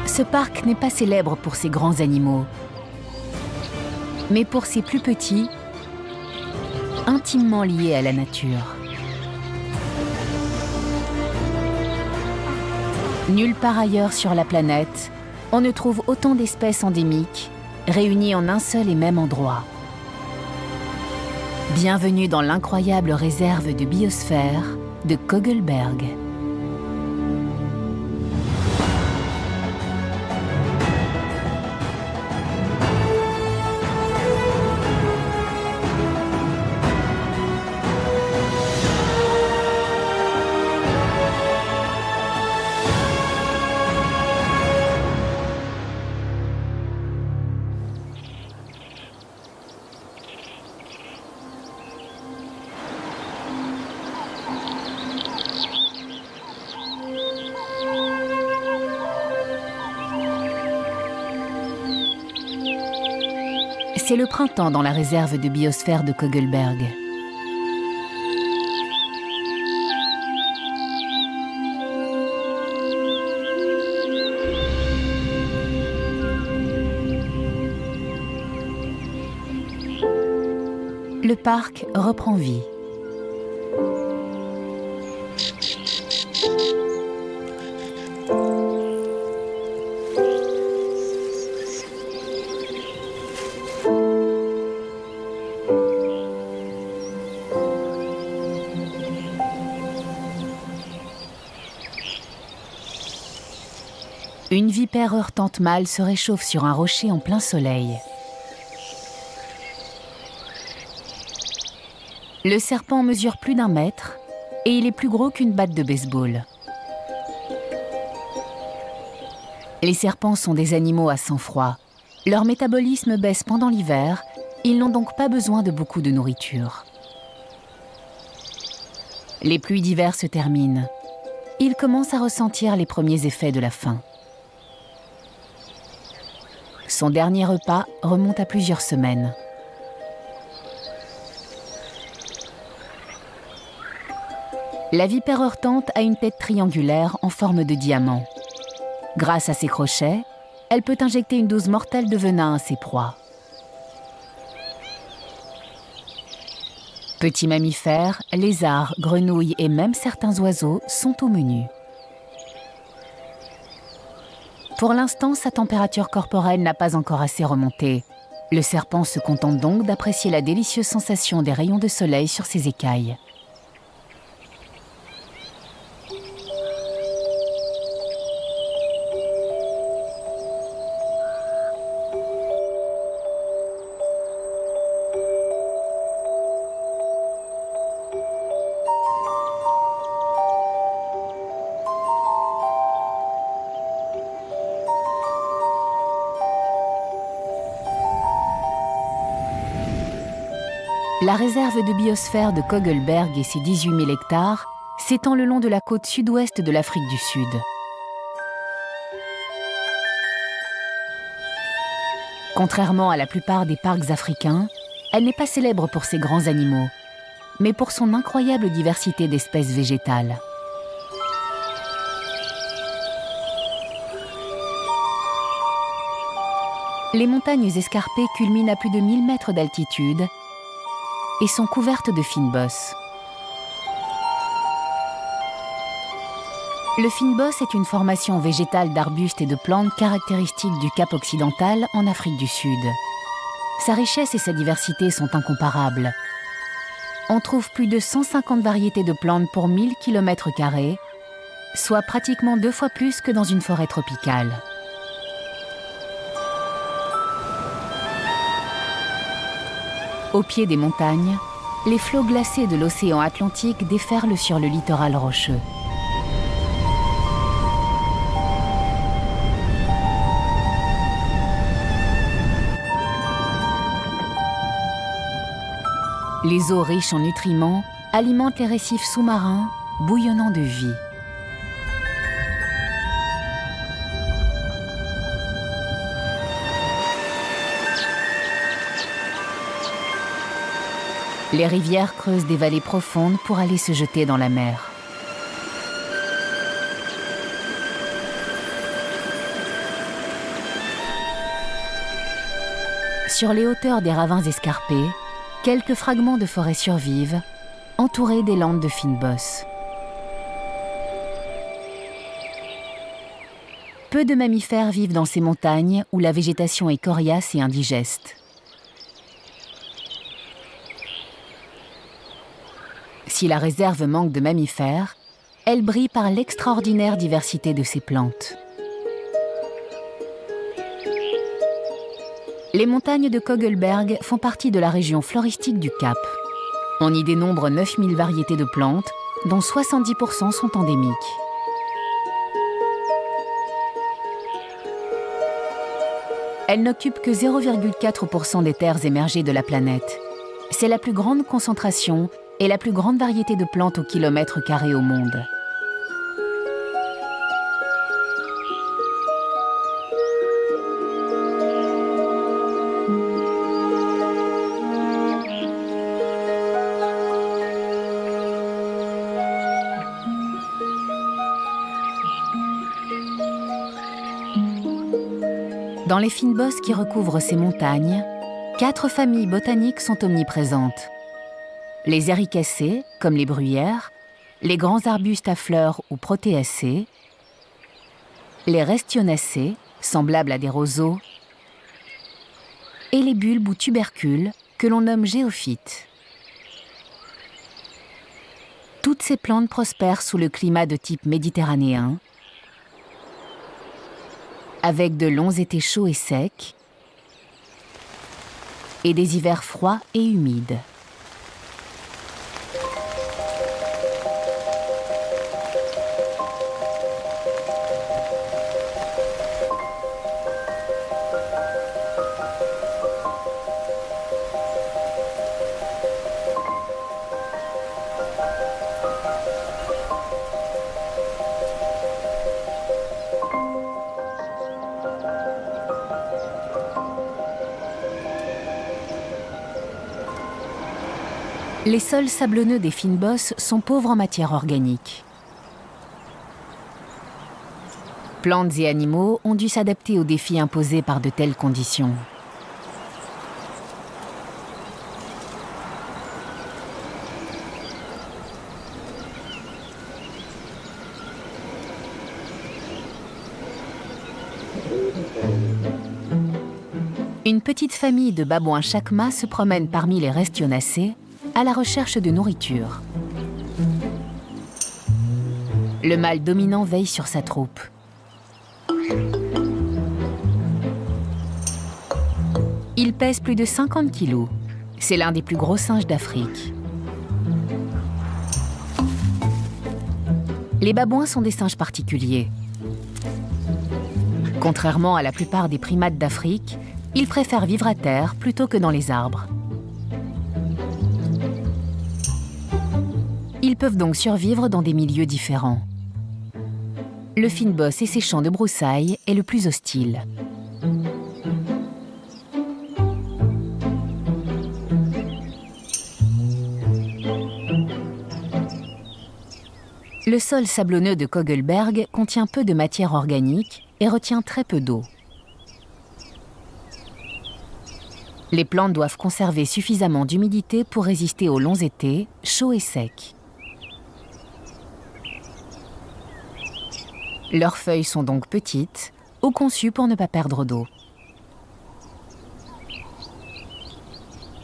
Ce parc n'est pas célèbre pour ses grands animaux, mais pour ses plus petits, intimement liés à la nature. Nulle part ailleurs sur la planète, on ne trouve autant d'espèces endémiques réunies en un seul et même endroit. Bienvenue dans l'incroyable réserve de biosphère de Kogelberg. C'est le printemps dans la réserve de biosphère de Kogelberg. Le parc reprend vie. Une vipère heurtante mâle se réchauffe sur un rocher en plein soleil. Le serpent mesure plus d'1 mètre et il est plus gros qu'une batte de baseball. Les serpents sont des animaux à sang froid. Leur métabolisme baisse pendant l'hiver, ils n'ont donc pas besoin de beaucoup de nourriture. Les pluies d'hiver se terminent. Ils commencent à ressentir les premiers effets de la faim. Son dernier repas remonte à plusieurs semaines. La vipère heurtante a une tête triangulaire en forme de diamant. Grâce à ses crochets, elle peut injecter une dose mortelle de venin à ses proies. Petits mammifères, lézards, grenouilles et même certains oiseaux sont au menu. Pour l'instant, sa température corporelle n'a pas encore assez remonté. Le serpent se contente donc d'apprécier la délicieuse sensation des rayons de soleil sur ses écailles. La réserve de biosphère de Kogelberg et ses 18 000 hectares s'étend le long de la côte sud-ouest de l'Afrique du Sud. Contrairement à la plupart des parcs africains, elle n'est pas célèbre pour ses grands animaux, mais pour son incroyable diversité d'espèces végétales. Les montagnes escarpées culminent à plus de 1000 mètres d'altitude et sont couvertes de fynbos. Le fynbos est une formation végétale d'arbustes et de plantes caractéristiques du Cap occidental en Afrique du Sud. Sa richesse et sa diversité sont incomparables. On trouve plus de 150 variétés de plantes pour 1000 km², soit pratiquement 2 fois plus que dans une forêt tropicale. Au pied des montagnes, les flots glacés de l'océan Atlantique déferlent sur le littoral rocheux. Les eaux riches en nutriments alimentent les récifs sous-marins, bouillonnants de vie. Les rivières creusent des vallées profondes pour aller se jeter dans la mer. Sur les hauteurs des ravins escarpés, quelques fragments de forêt survivent, entourés des landes de fynbos. Peu de mammifères vivent dans ces montagnes où la végétation est coriace et indigeste. Si la réserve manque de mammifères, elle brille par l'extraordinaire diversité de ses plantes. Les montagnes de Kogelberg font partie de la région floristique du Cap. On y dénombre 9000 variétés de plantes, dont 70% sont endémiques. Elle n'occupe que 0,4% des terres émergées de la planète. C'est la plus grande concentration et la plus grande variété de plantes au kilomètre carré au monde. Dans les fynbos qui recouvrent ces montagnes, 4 familles botaniques sont omniprésentes. Les Ericacées, comme les bruyères, les grands arbustes à fleurs ou protéacées, les Restionacées, semblables à des roseaux, et les bulbes ou tubercules, que l'on nomme géophytes. Toutes ces plantes prospèrent sous le climat de type méditerranéen, avec de longs étés chauds et secs, et des hivers froids et humides. Les sols sablonneux des fynbos sont pauvres en matière organique. Plantes et animaux ont dû s'adapter aux défis imposés par de telles conditions. Une petite famille de babouins chacmas se promène parmi les Restionacées à la recherche de nourriture. Le mâle dominant veille sur sa troupe. Il pèse plus de 50 kilos. C'est l'un des plus gros singes d'Afrique. Les babouins sont des singes particuliers. Contrairement à la plupart des primates d'Afrique, ils préfèrent vivre à terre plutôt que dans les arbres. Ils peuvent donc survivre dans des milieux différents. Le fynbos et ses champs de broussailles est le plus hostile. Le sol sablonneux de Kogelberg contient peu de matière organique et retient très peu d'eau. Les plantes doivent conserver suffisamment d'humidité pour résister aux longs étés, chauds et secs. Leurs feuilles sont donc petites, ou conçues pour ne pas perdre d'eau.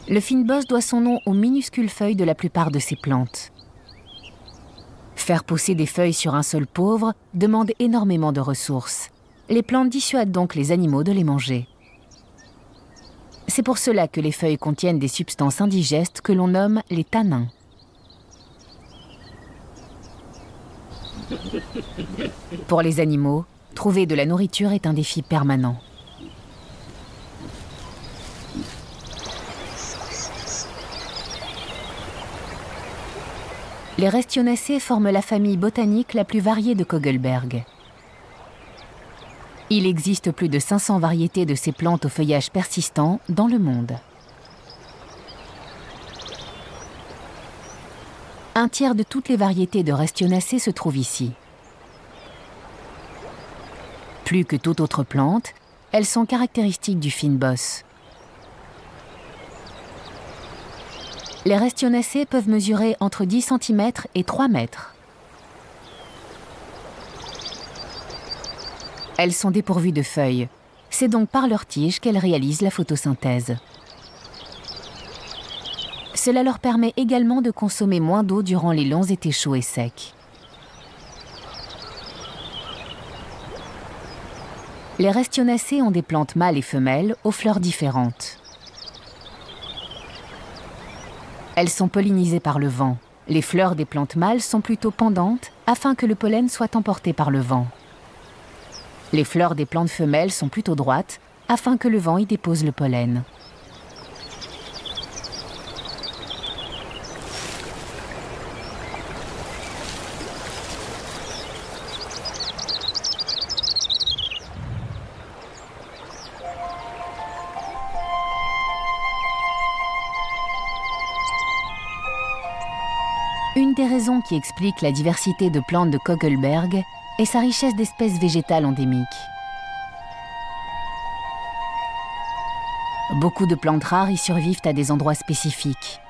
Le fynbos doit son nom aux minuscules feuilles de la plupart de ces plantes. Faire pousser des feuilles sur un sol pauvre demande énormément de ressources. Les plantes dissuadent donc les animaux de les manger. C'est pour cela que les feuilles contiennent des substances indigestes que l'on nomme les tanins. Pour les animaux, trouver de la nourriture est un défi permanent. Les Restionacées forment la famille botanique la plus variée de Kogelberg. Il existe plus de 500 variétés de ces plantes au feuillage persistant dans le monde. Un tiers de toutes les variétés de Restionacées se trouve ici. Plus que toute autre plante, elles sont caractéristiques du fynbos. Les Restionacées peuvent mesurer entre 10 cm et 3 mètres. Elles sont dépourvues de feuilles. C'est donc par leurs tiges qu'elles réalisent la photosynthèse. Cela leur permet également de consommer moins d'eau durant les longs étés chauds et secs. Les Restionacées ont des plantes mâles et femelles aux fleurs différentes. Elles sont pollinisées par le vent. Les fleurs des plantes mâles sont plutôt pendantes afin que le pollen soit emporté par le vent. Les fleurs des plantes femelles sont plutôt droites afin que le vent y dépose le pollen. Une des raisons qui explique la diversité de plantes de Kogelberg est sa richesse d'espèces végétales endémiques. Beaucoup de plantes rares y survivent à des endroits spécifiques.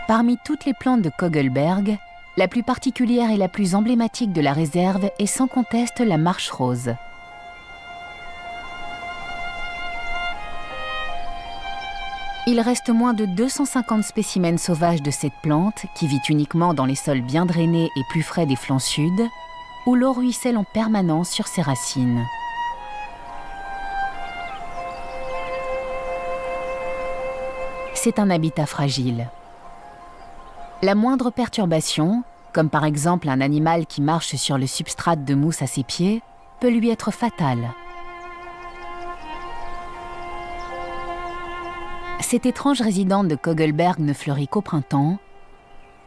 Parmi toutes les plantes de Kogelberg, la plus particulière et la plus emblématique de la réserve est sans conteste la marche rose. Il reste moins de 250 spécimens sauvages de cette plante qui vit uniquement dans les sols bien drainés et plus frais des flancs sud, où l'eau ruisselle en permanence sur ses racines. C'est un habitat fragile. La moindre perturbation, comme par exemple un animal qui marche sur le substrat de mousse à ses pieds, peut lui être fatale. Cette étrange résidente de Kogelberg ne fleurit qu'au printemps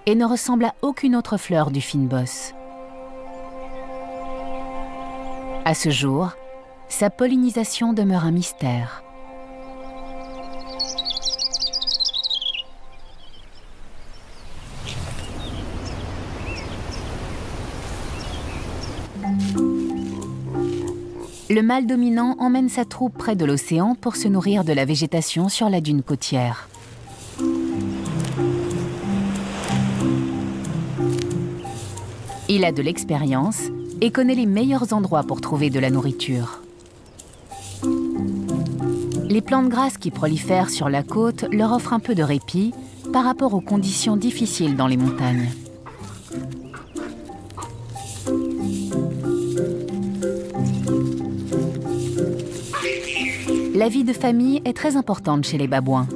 et ne ressemble à aucune autre fleur du fynbos. À ce jour, sa pollinisation demeure un mystère. Le mâle dominant emmène sa troupe près de l'océan pour se nourrir de la végétation sur la dune côtière. Il a de l'expérience et connaît les meilleurs endroits pour trouver de la nourriture. Les plantes grasses qui prolifèrent sur la côte leur offrent un peu de répit par rapport aux conditions difficiles dans les montagnes. La vie de famille est très importante chez les babouins.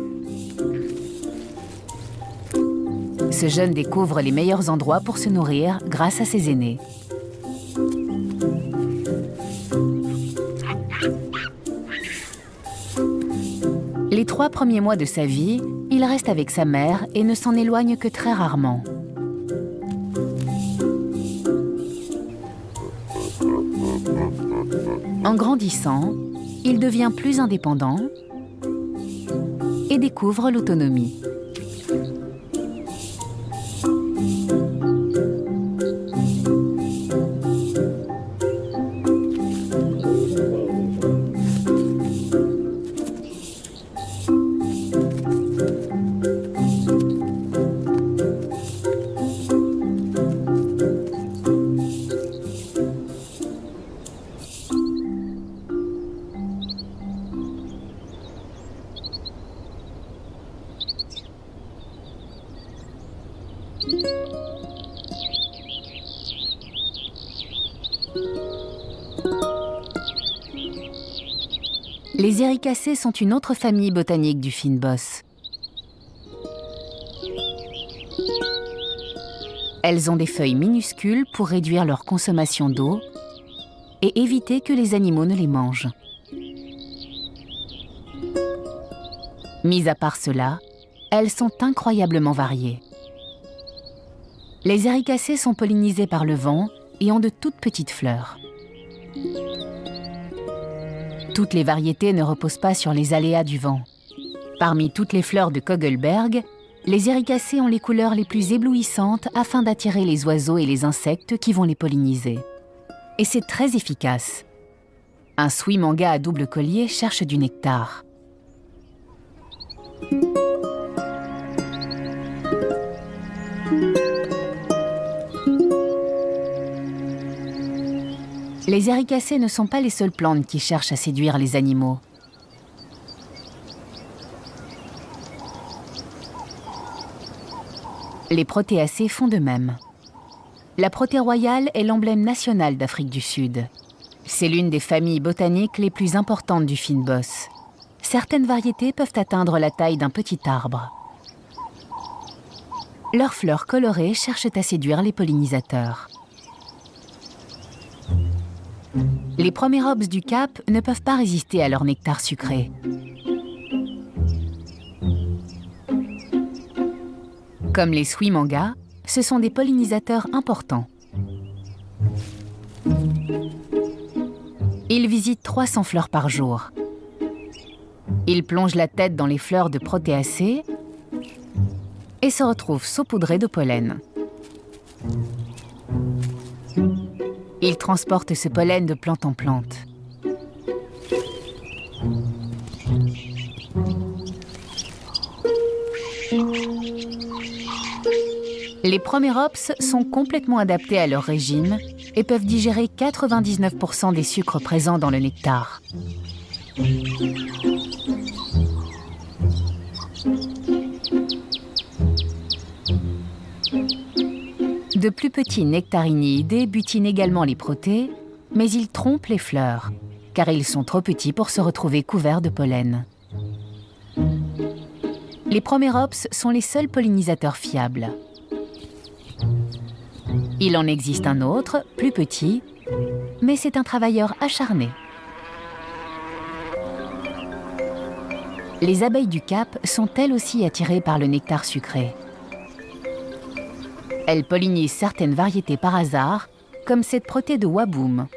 Ce jeune découvre les meilleurs endroits pour se nourrir grâce à ses aînés. Les 3 premiers mois de sa vie, il reste avec sa mère et ne s'en éloigne que très rarement. En grandissant, il devient plus indépendant et découvre l'autonomie. Les Ericacées sont une autre famille botanique du fynbos. Elles ont des feuilles minuscules pour réduire leur consommation d'eau et éviter que les animaux ne les mangent. Mis à part cela, elles sont incroyablement variées. Les Ericacées sont pollinisées par le vent et ont de toutes petites fleurs. Toutes les variétés ne reposent pas sur les aléas du vent. Parmi toutes les fleurs de Kogelberg, les Ericacées ont les couleurs les plus éblouissantes afin d'attirer les oiseaux et les insectes qui vont les polliniser. Et c'est très efficace. Un Souimanga à double collier cherche du nectar. Les Ericacées ne sont pas les seules plantes qui cherchent à séduire les animaux. Les Protéacées font de même. La Protée royale est l'emblème national d'Afrique du Sud. C'est l'une des familles botaniques les plus importantes du fynbos. Certaines variétés peuvent atteindre la taille d'un petit arbre. Leurs fleurs colorées cherchent à séduire les pollinisateurs. Les Promérops du Cap ne peuvent pas résister à leur nectar sucré. Comme les Souimanga, ce sont des pollinisateurs importants. Ils visitent 300 fleurs par jour. Ils plongent la tête dans les fleurs de Protéacées et se retrouvent saupoudrés de pollen. Ils transportent ce pollen de plante en plante. Les Promérops sont complètement adaptés à leur régime et peuvent digérer 99% des sucres présents dans le nectar. De plus petits nectariniidés butinent également les protées, mais ils trompent les fleurs, car ils sont trop petits pour se retrouver couverts de pollen. Les Promérops sont les seuls pollinisateurs fiables. Il en existe un autre, plus petit, mais c'est un travailleur acharné. Les abeilles du Cap sont elles aussi attirées par le nectar sucré. Elles pollinisent certaines variétés par hasard, comme cette protée de Waboom.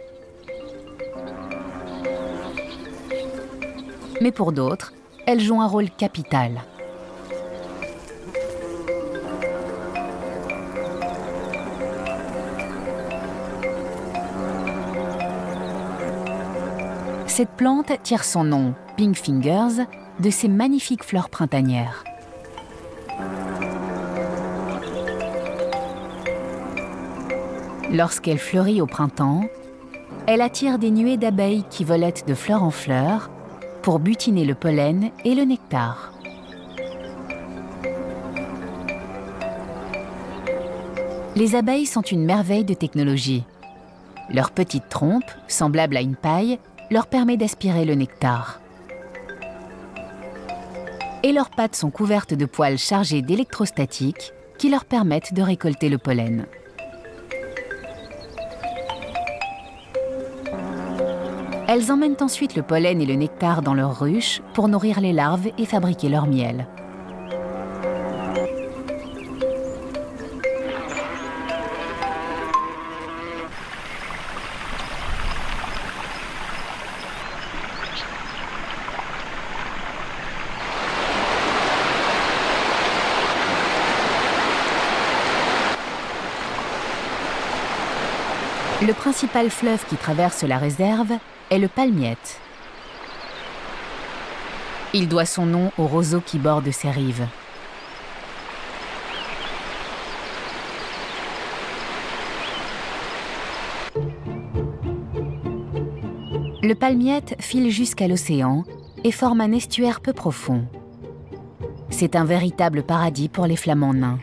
Mais pour d'autres, elles jouent un rôle capital. Cette plante tire son nom, Pink Fingers, de ses magnifiques fleurs printanières. Lorsqu'elle fleurit au printemps, elle attire des nuées d'abeilles qui volettent de fleur en fleur pour butiner le pollen et le nectar. Les abeilles sont une merveille de technologie. Leur petite trompe, semblable à une paille, leur permet d'aspirer le nectar. Et leurs pattes sont couvertes de poils chargés d'électrostatiques qui leur permettent de récolter le pollen. Elles emmènent ensuite le pollen et le nectar dans leurs ruches pour nourrir les larves et fabriquer leur miel. Le principal fleuve qui traverse la réserve est le Palmiette. Il doit son nom aux roseaux qui bordent ses rives. Le Palmiette file jusqu'à l'océan et forme un estuaire peu profond. C'est un véritable paradis pour les flamands nains.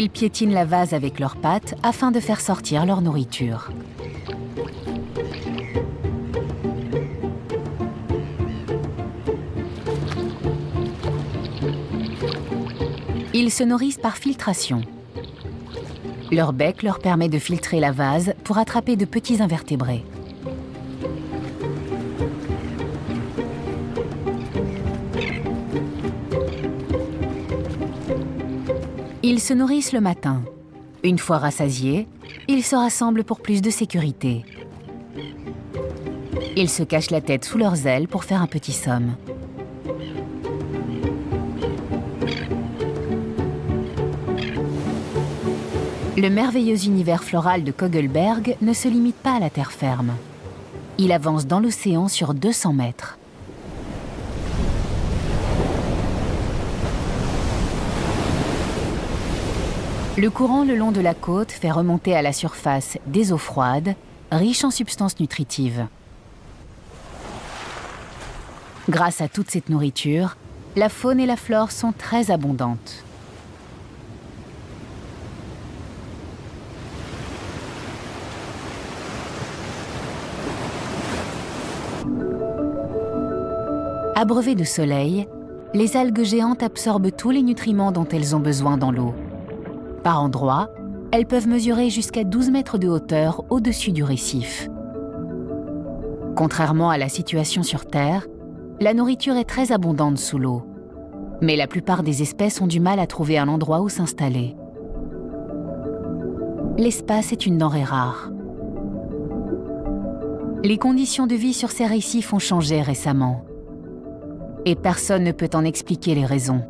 Ils piétinent la vase avec leurs pattes afin de faire sortir leur nourriture. Ils se nourrissent par filtration. Leur bec leur permet de filtrer la vase pour attraper de petits invertébrés. Ils se nourrissent le matin. Une fois rassasiés, ils se rassemblent pour plus de sécurité. Ils se cachent la tête sous leurs ailes pour faire un petit somme. Le merveilleux univers floral de Kogelberg ne se limite pas à la terre ferme. Il avance dans l'océan sur 200 mètres. Le courant le long de la côte fait remonter à la surface des eaux froides, riches en substances nutritives. Grâce à toute cette nourriture, la faune et la flore sont très abondantes. Abreuvées de soleil, les algues géantes absorbent tous les nutriments dont elles ont besoin dans l'eau. Par endroits, elles peuvent mesurer jusqu'à 12 mètres de hauteur au-dessus du récif. Contrairement à la situation sur Terre, la nourriture est très abondante sous l'eau. Mais la plupart des espèces ont du mal à trouver un endroit où s'installer. L'espace est une denrée rare. Les conditions de vie sur ces récifs ont changé récemment. Et personne ne peut en expliquer les raisons.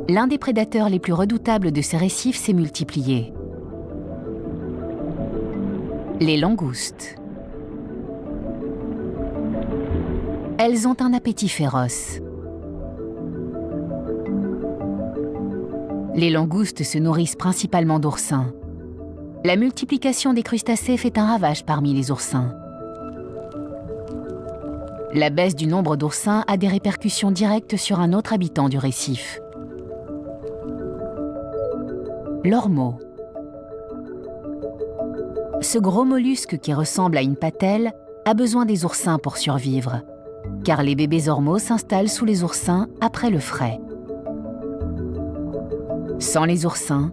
L'un des prédateurs les plus redoutables de ces récifs s'est multiplié. Les langoustes. Elles ont un appétit féroce. Les langoustes se nourrissent principalement d'oursins. La multiplication des crustacés fait un ravage parmi les oursins. La baisse du nombre d'oursins a des répercussions directes sur un autre habitant du récif. L'ormeau. Ce gros mollusque qui ressemble à une patelle a besoin des oursins pour survivre, car les bébés ormeaux s'installent sous les oursins après le frai. Sans les oursins,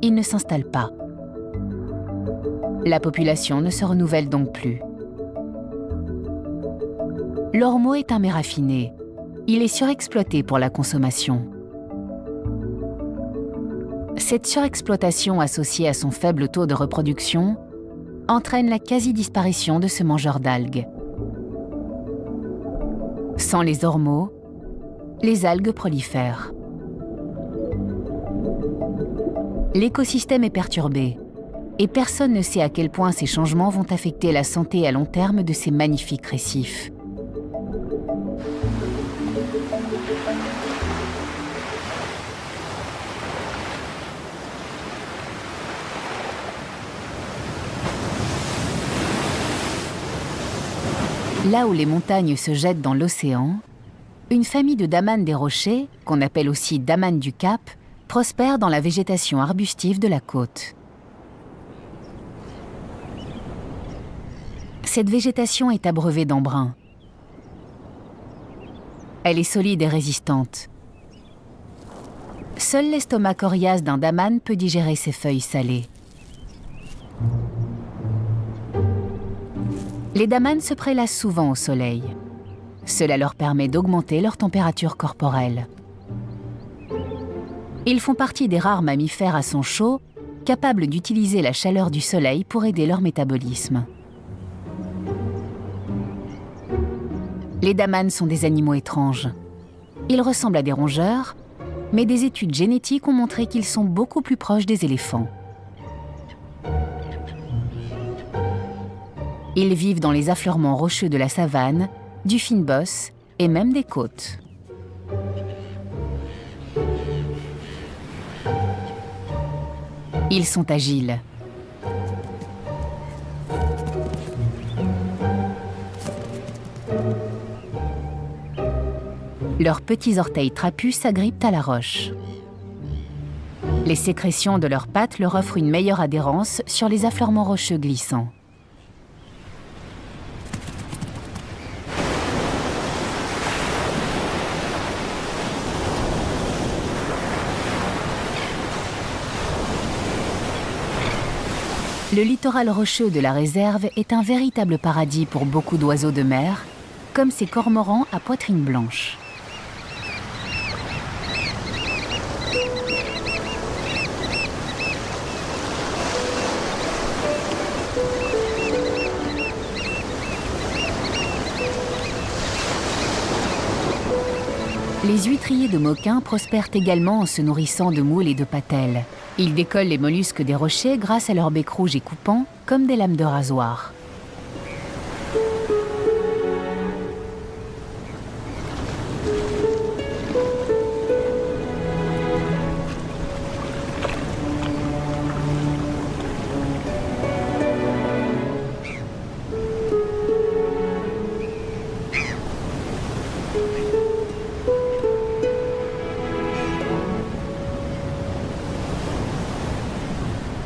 ils ne s'installent pas. La population ne se renouvelle donc plus. L'ormeau est un mets raffiné. Il est surexploité pour la consommation. Cette surexploitation associée à son faible taux de reproduction entraîne la quasi-disparition de ce mangeur d'algues. Sans les ormeaux, les algues prolifèrent. L'écosystème est perturbé et personne ne sait à quel point ces changements vont affecter la santé à long terme de ces magnifiques récifs. Là où les montagnes se jettent dans l'océan, une famille de damanes des rochers, qu'on appelle aussi damanes du Cap, prospère dans la végétation arbustive de la côte. Cette végétation est abreuvée d'embrun. Elle est solide et résistante. Seul l'estomac coriace d'un damane peut digérer ces feuilles salées. Les damanes se prélassent souvent au soleil. Cela leur permet d'augmenter leur température corporelle. Ils font partie des rares mammifères à sang chaud capables d'utiliser la chaleur du soleil pour aider leur métabolisme. Les damanes sont des animaux étranges. Ils ressemblent à des rongeurs, mais des études génétiques ont montré qu'ils sont beaucoup plus proches des éléphants. Ils vivent dans les affleurements rocheux de la savane, du fynbos et même des côtes. Ils sont agiles. Leurs petits orteils trapus s'agrippent à la roche. Les sécrétions de leurs pattes leur offrent une meilleure adhérence sur les affleurements rocheux glissants. Le littoral rocheux de la réserve est un véritable paradis pour beaucoup d'oiseaux de mer, comme ces cormorans à poitrine blanche. Les huîtriers de Moquin prospèrent également en se nourrissant de moules et de patelles. Ils décollent les mollusques des rochers grâce à leur bec rouge et coupant, comme des lames de rasoir.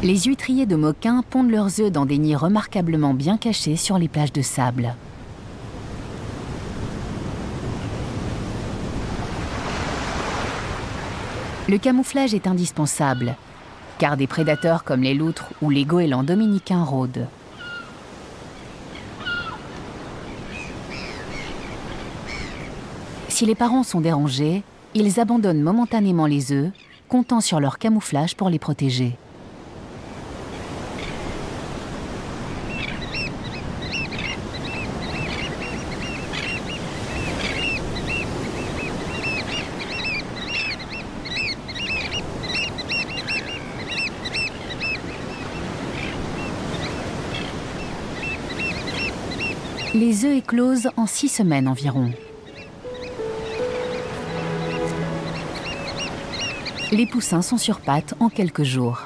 Les huîtriers de Moquin pondent leurs œufs dans des nids remarquablement bien cachés sur les plages de sable. Le camouflage est indispensable, car des prédateurs comme les loutres ou les goélands dominicains rôdent. Si les parents sont dérangés, ils abandonnent momentanément les œufs, comptant sur leur camouflage pour les protéger. Les œufs éclosent en 6 semaines environ. Les poussins sont sur pattes en quelques jours.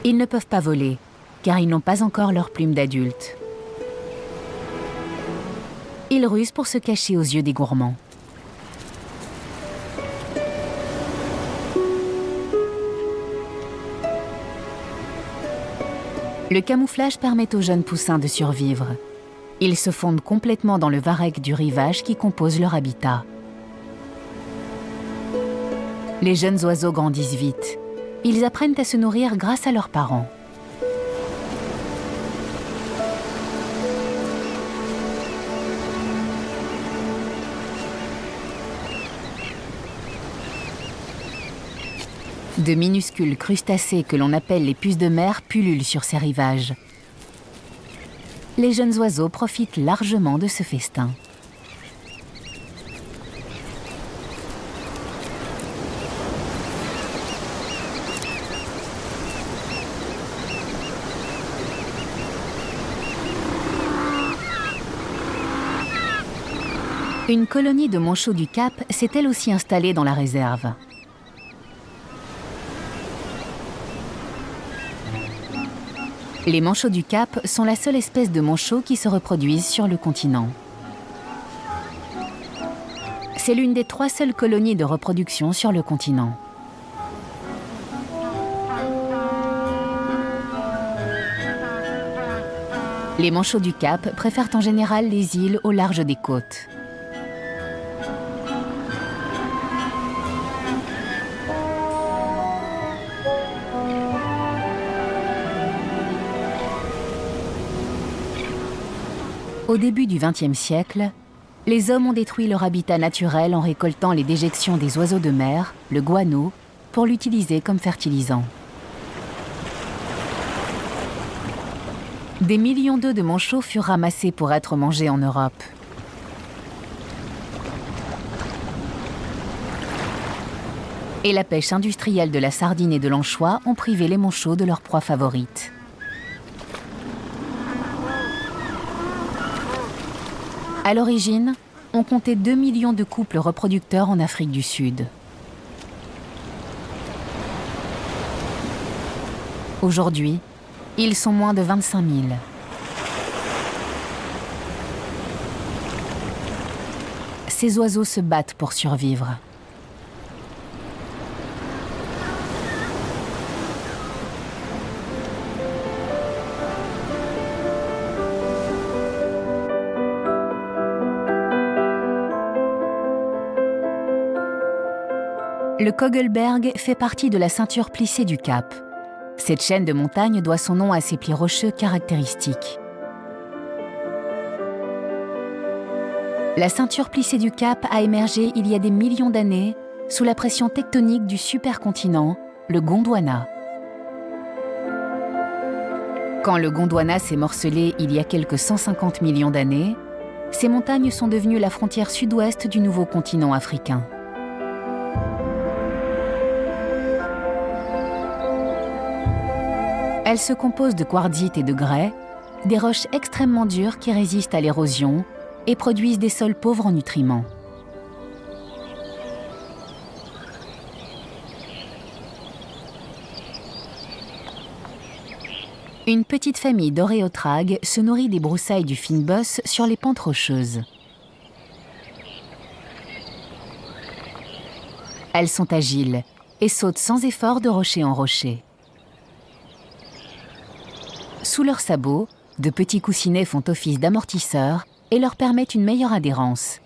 Ils ne peuvent pas voler, car ils n'ont pas encore leur plume d'adulte. Ils rusent pour se cacher aux yeux des gourmands. Le camouflage permet aux jeunes poussins de survivre. Ils se fondent complètement dans le varech du rivage qui compose leur habitat. Les jeunes oiseaux grandissent vite. Ils apprennent à se nourrir grâce à leurs parents. De minuscules crustacés que l'on appelle les puces de mer pullulent sur ces rivages. Les jeunes oiseaux profitent largement de ce festin. Une colonie de manchots du Cap s'est elle aussi installée dans la réserve. Les manchots du Cap sont la seule espèce de manchots qui se reproduisent sur le continent. C'est l'une des 3 seules colonies de reproduction sur le continent. Les manchots du Cap préfèrent en général les îles au large des côtes. Au début du XXe siècle, les hommes ont détruit leur habitat naturel en récoltant les déjections des oiseaux de mer, le guano, pour l'utiliser comme fertilisant. Des millions d'œufs de manchots furent ramassés pour être mangés en Europe. Et la pêche industrielle de la sardine et de l'anchois ont privé les manchots de leur proie favorite. À l'origine, on comptait 2 millions de couples reproducteurs en Afrique du Sud. Aujourd'hui, ils sont moins de 25 000. ces oiseaux se battent pour survivre. Le Kogelberg fait partie de la ceinture plissée du Cap. Cette chaîne de montagnes doit son nom à ses plis rocheux caractéristiques. La ceinture plissée du Cap a émergé il y a des millions d'années sous la pression tectonique du supercontinent, le Gondwana. Quand le Gondwana s'est morcelé il y a quelques 150 millions d'années, ces montagnes sont devenues la frontière sud-ouest du nouveau continent africain. Elles se composent de quartzite et de grès, des roches extrêmement dures qui résistent à l'érosion et produisent des sols pauvres en nutriments. Une petite famille d'oréotragues se nourrit des broussailles du fynbos sur les pentes rocheuses. Elles sont agiles et sautent sans effort de rocher en rocher. Sous leurs sabots, de petits coussinets font office d'amortisseurs et leur permettent une meilleure adhérence.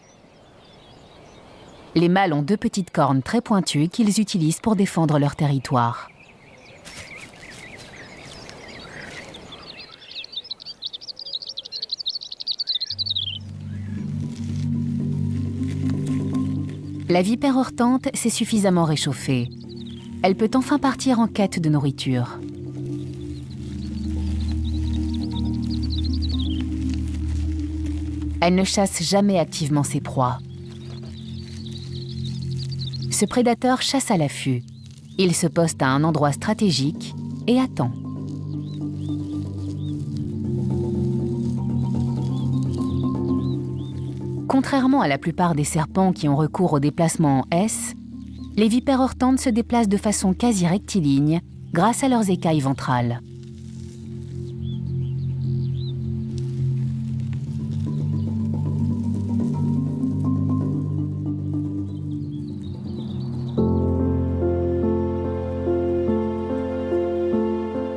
Les mâles ont 2 petites cornes très pointues qu'ils utilisent pour défendre leur territoire. La vipère hortente s'est suffisamment réchauffée. Elle peut enfin partir en quête de nourriture. Elle ne chasse jamais activement ses proies. Ce prédateur chasse à l'affût. Il se poste à un endroit stratégique et attend. Contrairement à la plupart des serpents qui ont recours au déplacement en S, les vipères hortentes se déplacent de façon quasi rectiligne grâce à leurs écailles ventrales.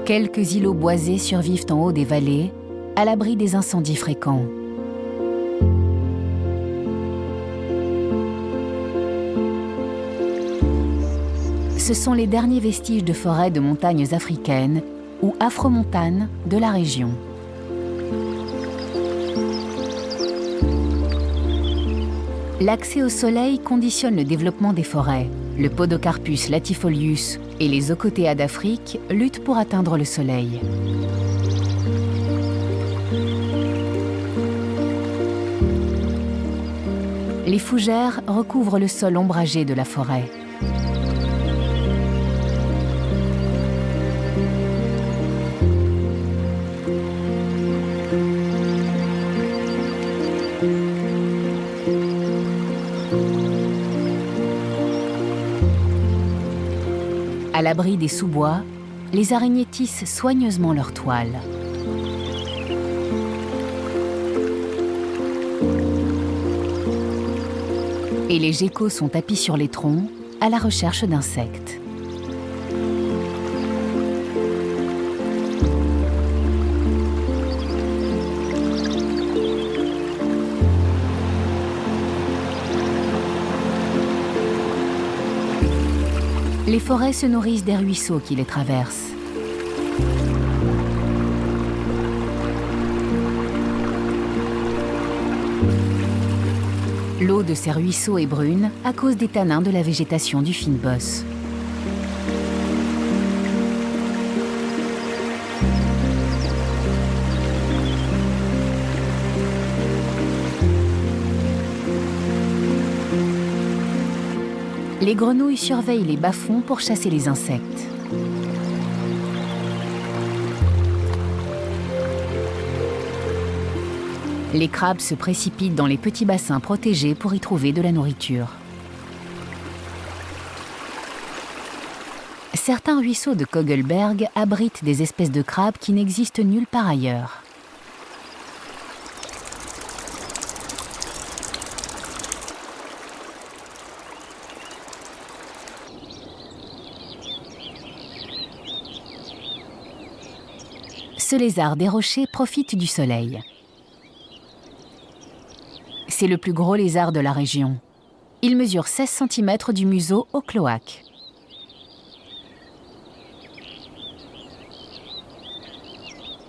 Quelques îlots boisés survivent en haut des vallées, à l'abri des incendies fréquents. Ce sont les derniers vestiges de forêts de montagnes africaines ou afromontanes de la région. L'accès au soleil conditionne le développement des forêts. Le Podocarpus latifolius et les Ocotea d'Afrique luttent pour atteindre le soleil. Les fougères recouvrent le sol ombragé de la forêt. À l'abri des sous-bois, les araignées tissent soigneusement leur toile. Et les geckos sont tapis sur les troncs à la recherche d'insectes. Les forêts se nourrissent des ruisseaux qui les traversent. L'eau de ces ruisseaux est brune à cause des tanins de la végétation du fynbos. Les grenouilles surveillent les bas-fonds pour chasser les insectes. Les crabes se précipitent dans les petits bassins protégés pour y trouver de la nourriture. Certains ruisseaux de Kogelberg abritent des espèces de crabes qui n'existent nulle part ailleurs. Ce lézard des rochers profite du soleil. C'est le plus gros lézard de la région. Il mesure 16 cm du museau au cloaque.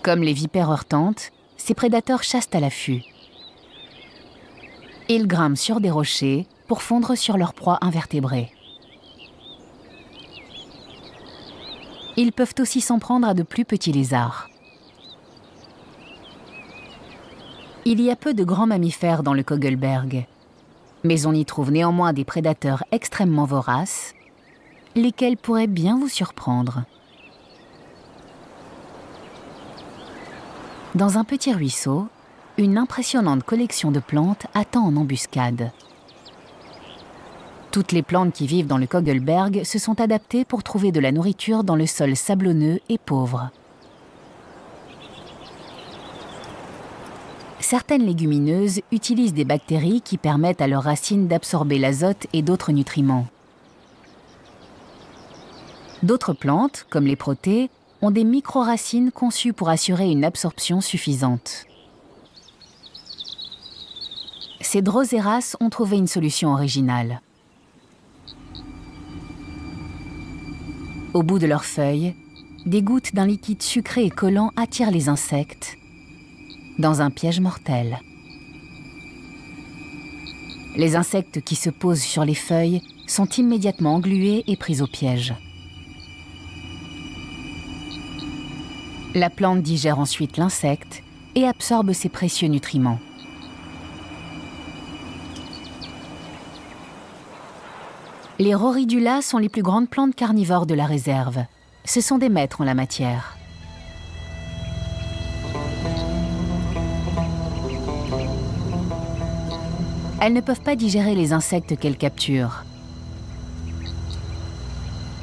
Comme les vipères heurtantes, ces prédateurs chassent à l'affût. Ils grimpent sur des rochers pour fondre sur leur proie invertébrée. Ils peuvent aussi s'en prendre à de plus petits lézards. Il y a peu de grands mammifères dans le Kogelberg, mais on y trouve néanmoins des prédateurs extrêmement voraces, lesquels pourraient bien vous surprendre. Dans un petit ruisseau, une impressionnante collection de plantes attend en embuscade. Toutes les plantes qui vivent dans le Kogelberg se sont adaptées pour trouver de la nourriture dans le sol sablonneux et pauvre. Certaines légumineuses utilisent des bactéries qui permettent à leurs racines d'absorber l'azote et d'autres nutriments. D'autres plantes, comme les protées, ont des micro-racines conçues pour assurer une absorption suffisante. Ces Droseraces ont trouvé une solution originale. Au bout de leurs feuilles, des gouttes d'un liquide sucré et collant attirent les insectes dans un piège mortel. Les insectes qui se posent sur les feuilles sont immédiatement englués et pris au piège. La plante digère ensuite l'insecte et absorbe ses précieux nutriments. Les Roridulas sont les plus grandes plantes carnivores de la réserve. Ce sont des maîtres en la matière. Elles ne peuvent pas digérer les insectes qu'elles capturent.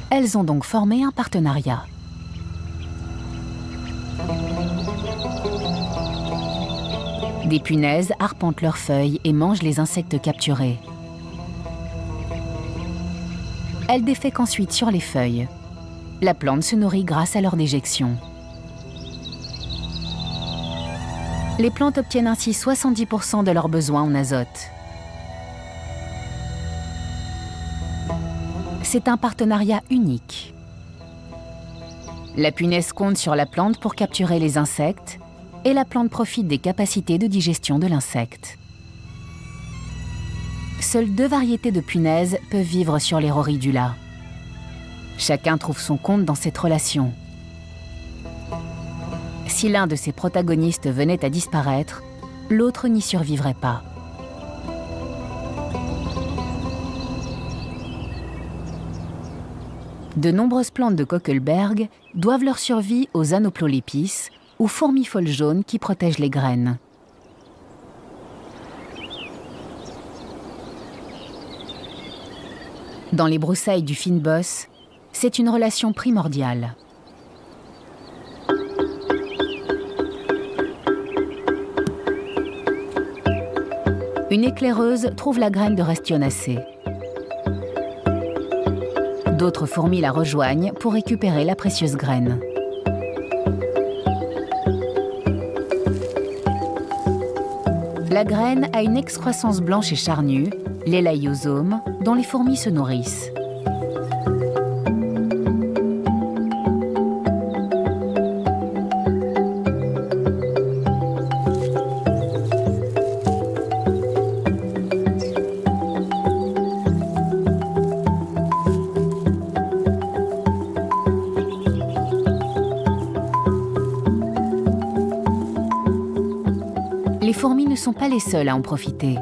Elles ont donc formé un partenariat. Des punaises arpentent leurs feuilles et mangent les insectes capturés. Elles défèquent ensuite sur les feuilles. La plante se nourrit grâce à leur déjection. Les plantes obtiennent ainsi 70% de leurs besoins en azote. C'est un partenariat unique. La punaise compte sur la plante pour capturer les insectes et la plante profite des capacités de digestion de l'insecte. Seules 2 variétés de punaises peuvent vivre sur les Roridulas. Chacun trouve son compte dans cette relation. Si l'un de ses protagonistes venait à disparaître, l'autre n'y survivrait pas. De nombreuses plantes de Kogelberg doivent leur survie aux Anoplolepis ou fourmis-folles jaunes qui protègent les graines. Dans les broussailles du Fynbos, c'est une relation primordiale. Une éclaireuse trouve la graine de Restionacée. D'autres fourmis la rejoignent pour récupérer la précieuse graine. La graine a une excroissance blanche et charnue, l'élaïosome, dont les fourmis se nourrissent. Les fourmis ne sont pas les seules à en profiter.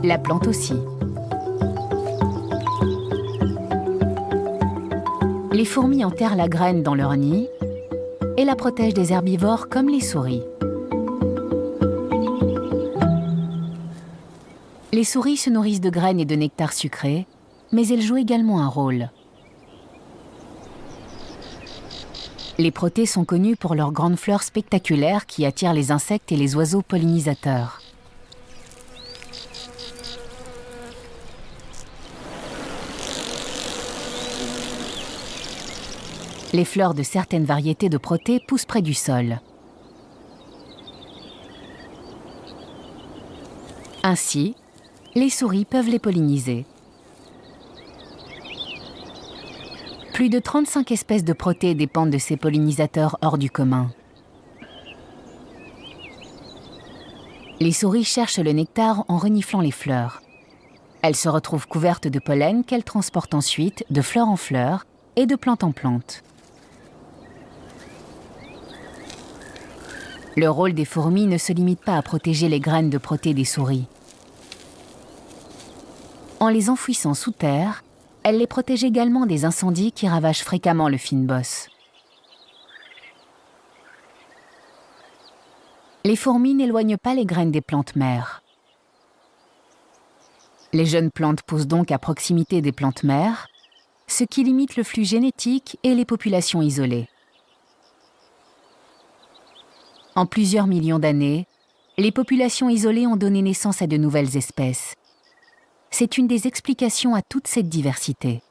La plante aussi. Les fourmis enterrent la graine dans leur nid et la protègent des herbivores comme les souris. Les souris se nourrissent de graines et de nectar sucré, mais elles jouent également un rôle. Les protées sont connues pour leurs grandes fleurs spectaculaires qui attirent les insectes et les oiseaux pollinisateurs. Les fleurs de certaines variétés de protées poussent près du sol. Ainsi, les souris peuvent les polliniser. Plus de 35 espèces de protées dépendent de ces pollinisateurs hors du commun. Les souris cherchent le nectar en reniflant les fleurs. Elles se retrouvent couvertes de pollen qu'elles transportent ensuite de fleur en fleur et de plante en plante. Le rôle des fourmis ne se limite pas à protéger les graines de protées des souris. En les enfouissant sous terre, elles les protègent également des incendies qui ravagent fréquemment le fynbos. Les fourmis n'éloignent pas les graines des plantes mères. Les jeunes plantes poussent donc à proximité des plantes mères, ce qui limite le flux génétique et les populations isolées. En plusieurs millions d'années, les populations isolées ont donné naissance à de nouvelles espèces. C'est une des explications à toute cette diversité.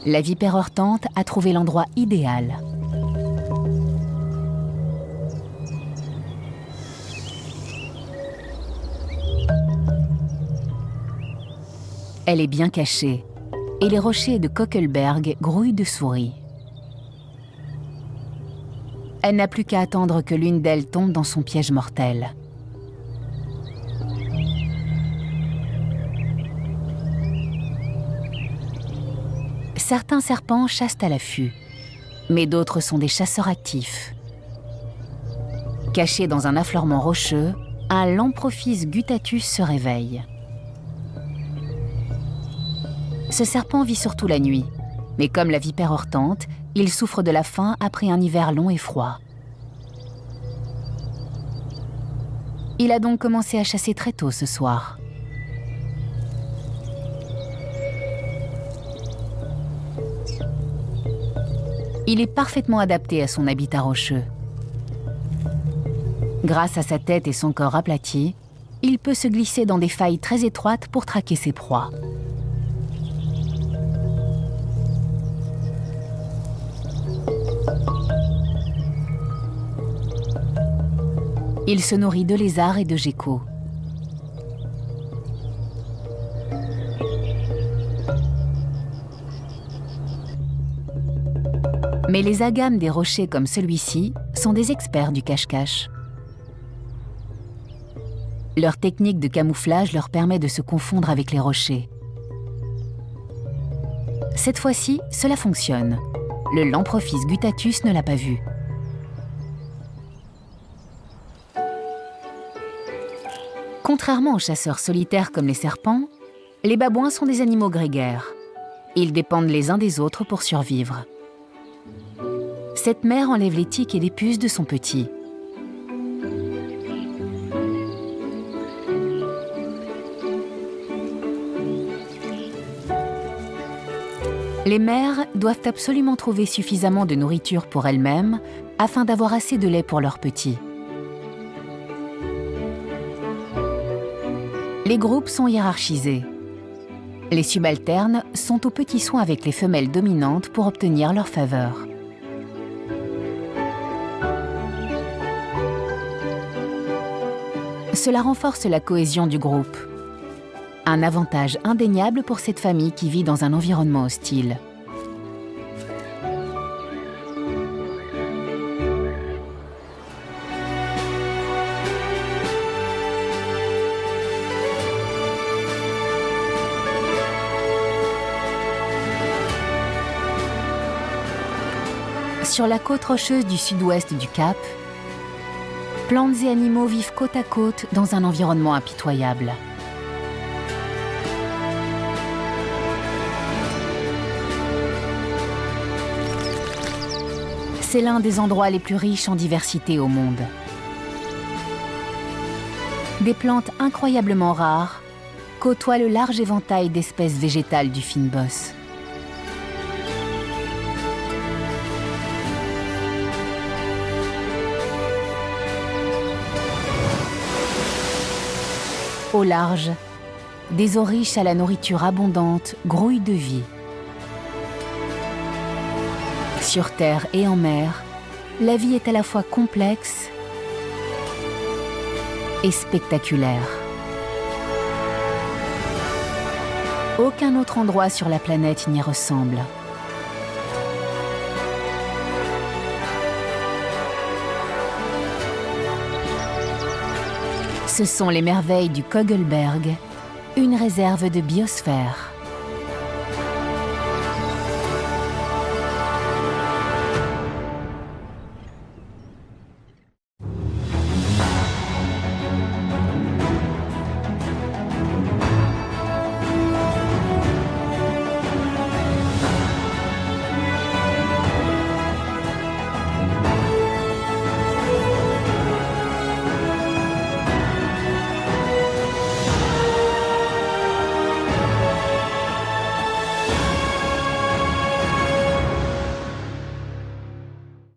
La vipère heurtante a trouvé l'endroit idéal. Elle est bien cachée et les rochers de Kokelberg grouillent de souris. Elle n'a plus qu'à attendre que l'une d'elles tombe dans son piège mortel. Certains serpents chassent à l'affût, mais d'autres sont des chasseurs actifs. Caché dans un affleurement rocheux, un Lamprophis guttatus se réveille. Ce serpent vit surtout la nuit, mais comme la vipère heurtante, il souffre de la faim après un hiver long et froid. Il a donc commencé à chasser très tôt ce soir. Il est parfaitement adapté à son habitat rocheux. Grâce à sa tête et son corps aplati, il peut se glisser dans des failles très étroites pour traquer ses proies. Il se nourrit de lézards et de geckos. Mais les agames des rochers comme celui-ci sont des experts du cache-cache. Leur technique de camouflage leur permet de se confondre avec les rochers. Cette fois-ci, cela fonctionne. Le Lamprophis guttatus ne l'a pas vu. Contrairement aux chasseurs solitaires comme les serpents, les babouins sont des animaux grégaires. Ils dépendent les uns des autres pour survivre. Cette mère enlève les tiques et les puces de son petit. Les mères doivent absolument trouver suffisamment de nourriture pour elles-mêmes afin d'avoir assez de lait pour leurs petits. Les groupes sont hiérarchisés. Les subalternes sont aux petits soins avec les femelles dominantes pour obtenir leur faveur. Cela renforce la cohésion du groupe. Un avantage indéniable pour cette famille qui vit dans un environnement hostile. Sur la côte rocheuse du sud-ouest du Cap, plantes et animaux vivent côte à côte dans un environnement impitoyable. C'est l'un des endroits les plus riches en diversité au monde. Des plantes incroyablement rares côtoie le large éventail d'espèces végétales du fynbos. Au large, des eaux riches à la nourriture abondante grouillent de vie. Sur terre et en mer, la vie est à la fois complexe et spectaculaire. Aucun autre endroit sur la planète n'y ressemble. Ce sont les merveilles du Kogelberg, une réserve de biosphère.